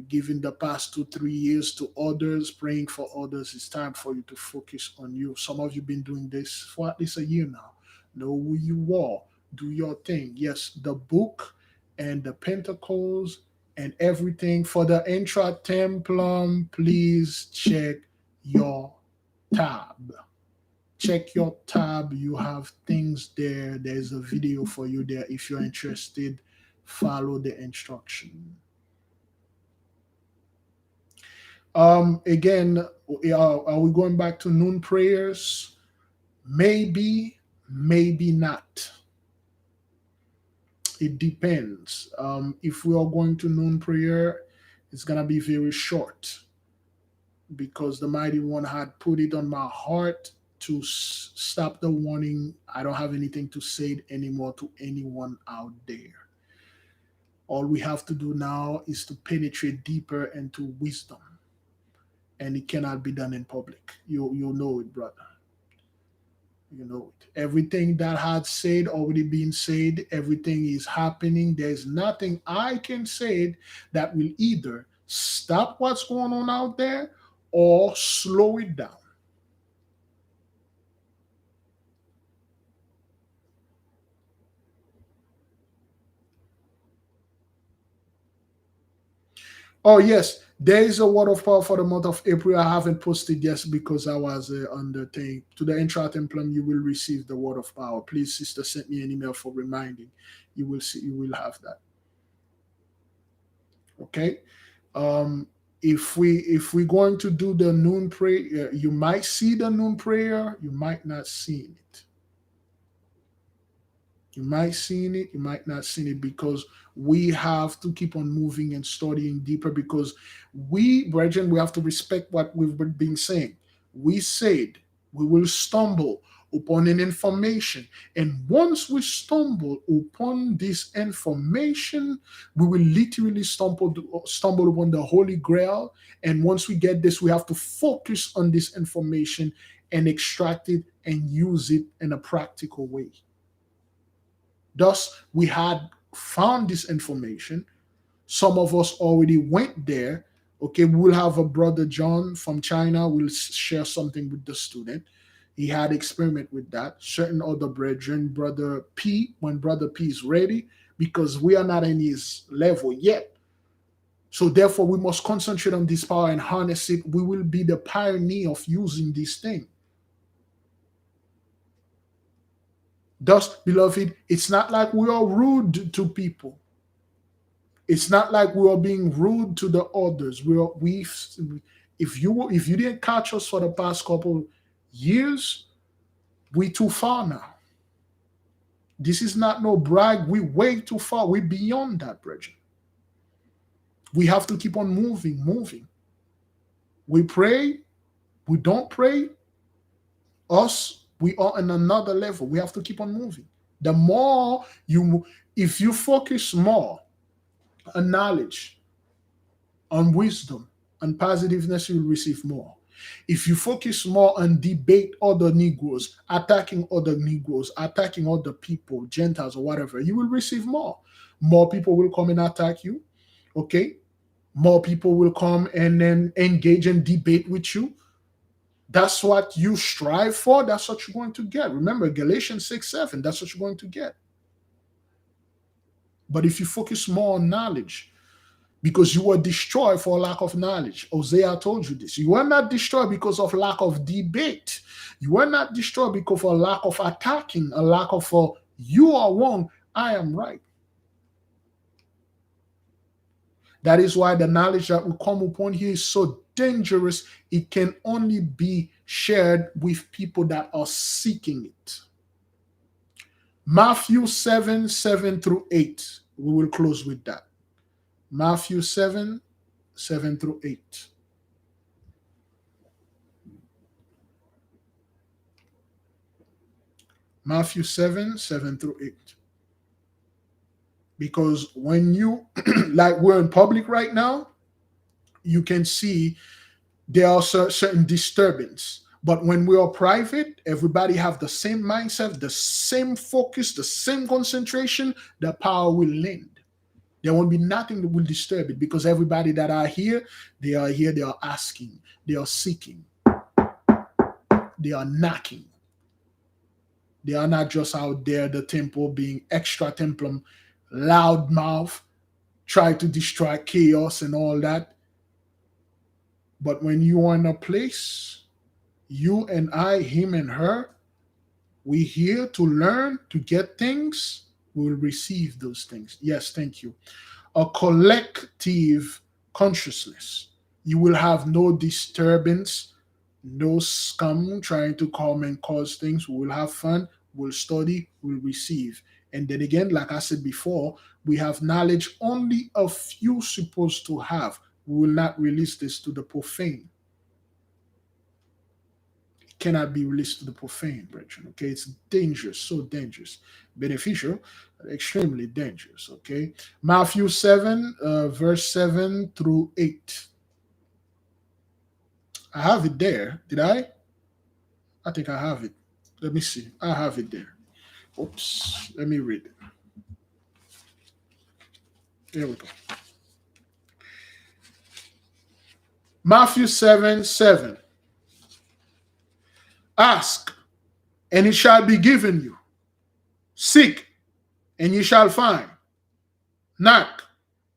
giving the past 2 3 years to others, praying for others. It's time for you to focus on you. Some of you been doing this for at least a year now. Know who you are. Do your thing. Yes, the book and the Pentacles and everything for the intra templum. Please check your tab. Check your tab. You have things there. There's a video for you there. If you're interested, follow the instruction. Again, are we going back to noon prayers? Maybe, maybe not. It depends. If we are going to noon prayer, it's gonna be very short because the Mighty One had put it on my heart to stop the warning. I don't have anything to say anymore to anyone out there. All we have to do now is to penetrate deeper into wisdom, and it cannot be done in public. You know it, brother. You know it. Everything that had said already been said. Everything is happening. There's nothing I can say that will either stop what's going on out there or slow it down. Oh yes, there is a word of power for the month of April. I haven't posted yet because I was on the thing. To the intra templum, you will receive the word of power. Please, sister, send me an email for reminding. You will see. You will have that. Okay. If we're going to do the noon prayer, you might see the noon prayer. You might not see it. You might seen it, you might not seen it because we have to keep on moving and studying deeper because we, brethren, we have to respect what we've been saying. We said we will stumble upon an information. And once we stumble upon this information, we will literally stumble upon the Holy Grail. And once we get this, we have to focus on this information and extract it and use it in a practical way. Thus, we had found this information. Some of us already went there. Okay, we'll have a brother John from China will share something with the student. He had experiment with that. Certain other brethren, brother P, when brother P is ready, because we are not in his level yet. So therefore, we must concentrate on this power and harness it. We will be the pioneer of using this thing. Thus, beloved, it's not like we are rude to people. It's not like we are being rude to the others. If you didn't catch us for the past couple years, we too far now. This is not no brag. We way too far. We beyond that, brethren. We have to keep on moving. We pray. We don't pray. Us, we are on another level. We have to keep on moving. The more if you focus more on knowledge, on wisdom, on positiveness, you will receive more. If you focus more on debate other Negroes, attacking other Negroes, attacking other people, Gentiles or whatever, you will receive more. More people will come and attack you. Okay? More people will come and then engage and debate with you. That's what you strive for. That's what you're going to get. Remember, Galatians 6:7, that's what you're going to get. But if you focus more on knowledge, because you were destroyed for lack of knowledge. Hosea told you this. You were not destroyed because of lack of debate. You were not destroyed because of a lack of attacking, a lack of you are wrong, I am right. That is why the knowledge that will come upon you is so dangerous. It can only be shared with people that are seeking it. Matthew 7, 7 through 8. We will close with that. Matthew 7, 7 through 8. Matthew 7, 7 through 8. Because when you, like we're in public right now, you can see there are certain disturbance. But when we are private, everybody have the same mindset, the same focus, the same concentration, the power will lend. There won't be nothing that will disturb it because everybody that are here, they are asking, they are seeking, they are knocking. They are not just out there, the temple being extra templum, loud mouth, try to destroy chaos and all that. But when you are in a place, you and I, him and her, we here to learn, to get things, we will receive those things. Yes, thank you. A collective consciousness. You will have no disturbance, no scum trying to come and cause things. We will have fun, we'll study, we'll receive. And then again, like I said before, we have knowledge only a few supposed to have. We will not release this to the profane. It cannot be released to the profane, brethren. Okay, it's dangerous, so dangerous. Beneficial, extremely dangerous. Okay, Matthew 7, verse 7 through 8. I have it there. Did I? I think I have it. Let me see. I have it there. Oops. Let me read it. There we go. Matthew 7, 7. Ask, and it shall be given you. Seek, and ye shall find. Knock,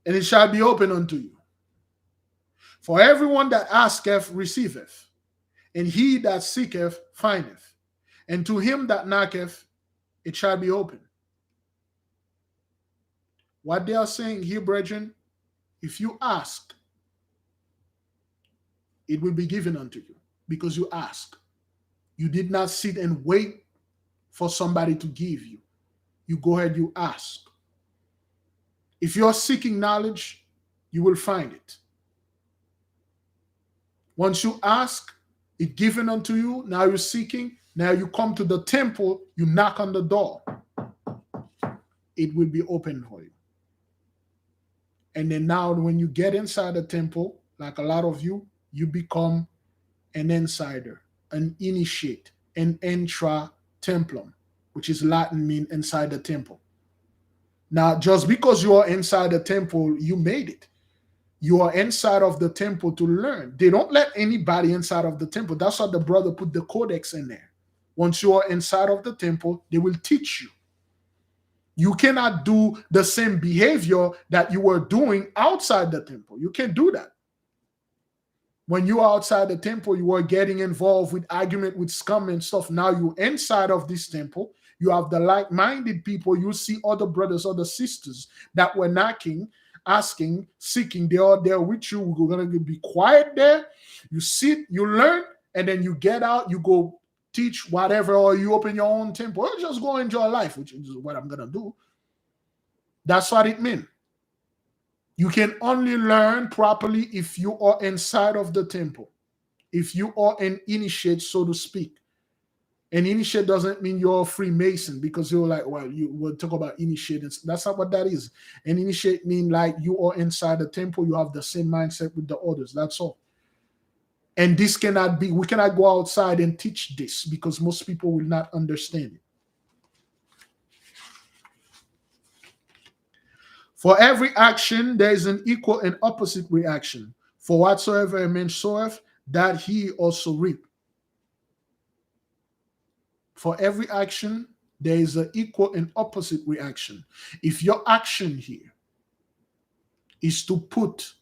and it shall be opened unto you. For everyone that asketh receiveth, and he that seeketh findeth, and to him that knocketh it shall be opened. What they are saying here, brethren, if you ask, it will be given unto you because you ask. You did not sit and wait for somebody to give you. You go ahead, you ask. If you're seeking knowledge, you will find it. Once you ask, it given unto you. Now you're seeking. Now you come to the temple, you knock on the door. It will be open for you. And then now when you get inside the temple, like a lot of you, you become an insider, an initiate, an intra-templum, which is Latin mean inside the temple. Now, just because you are inside the temple, you made it. You are inside of the temple to learn. They don't let anybody inside of the temple. That's why the brother put the codex in there. Once you are inside of the temple, they will teach you. You cannot do the same behavior that you were doing outside the temple. You can't do that. When you are outside the temple, you are getting involved with argument with scum and stuff. Now you're inside of this temple. You have the like-minded people. You see other brothers, other sisters that were knocking, asking, seeking. They are there with you. We're going to be quiet there. You sit, you learn, and then you get out, you go teach whatever, or you open your own temple, or just go enjoy life, which is what I'm going to do. That's what it means. You can only learn properly if you are inside of the temple, if you are an initiate, so to speak. An initiate doesn't mean you're a Freemason, because you're like, well, you will talk about initiate. That's not what that is. An initiate means like you are inside the temple, you have the same mindset with the others. That's all. And this cannot be, we cannot go outside and teach this because most people will not understand it. For every action, there is an equal and opposite reaction. For whatsoever a man soweth, that he also reap. For every action, there is an equal and opposite reaction. If your action here is to put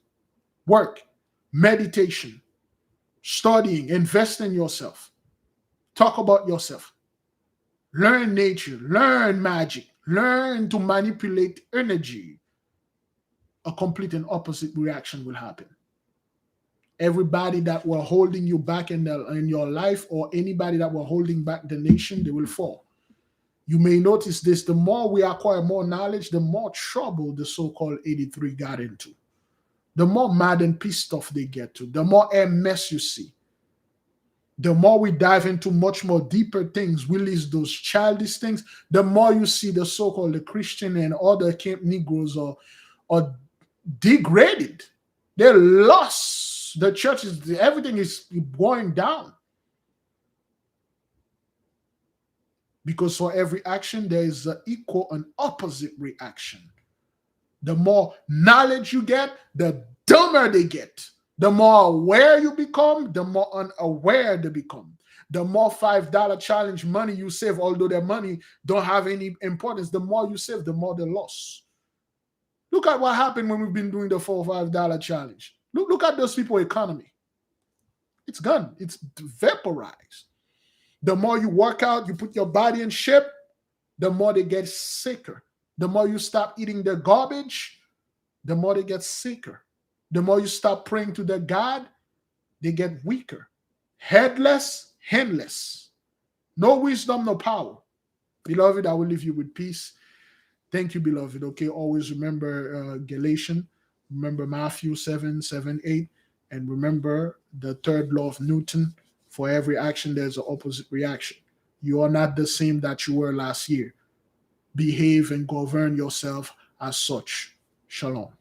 work, meditation, studying, invest in yourself, talk about yourself, learn nature, learn magic, learn to manipulate energy, a complete and opposite reaction will happen. Everybody that were holding you back in your life, or anybody that were holding back the nation, they will fall. You may notice this: the more we acquire more knowledge, the more trouble the so-called 83 got into. The more mad and pissed off they get to, the more mess you see. The more we dive into much more deeper things, release those childish things, the more you see the so-called the Christian and other camp Negroes are degraded. They're lost. The church is, everything is going down. Because for every action, there is an equal and opposite reaction. The more knowledge you get, the dumber they get. The more aware you become, the more unaware they become. The more $5 challenge money you save, although their money don't have any importance, the more you save, the more they lost. Look at what happened when we've been doing the $4 or $5 challenge. Look at those people's economy. It's gone. It's vaporized. The more you work out, you put your body in shape, the more they get sicker. The more you stop eating their garbage, the more they get sicker. The more you stop praying to their God, they get weaker. Headless, handless. No wisdom, no power. Beloved, I will leave you with peace. Thank you, beloved. Okay, always remember Galatians. Remember Matthew 7:7-8. And remember the third law of Newton. For every action, there's an opposite reaction. You are not the same that you were last year. Behave and govern yourself as such. Shalom.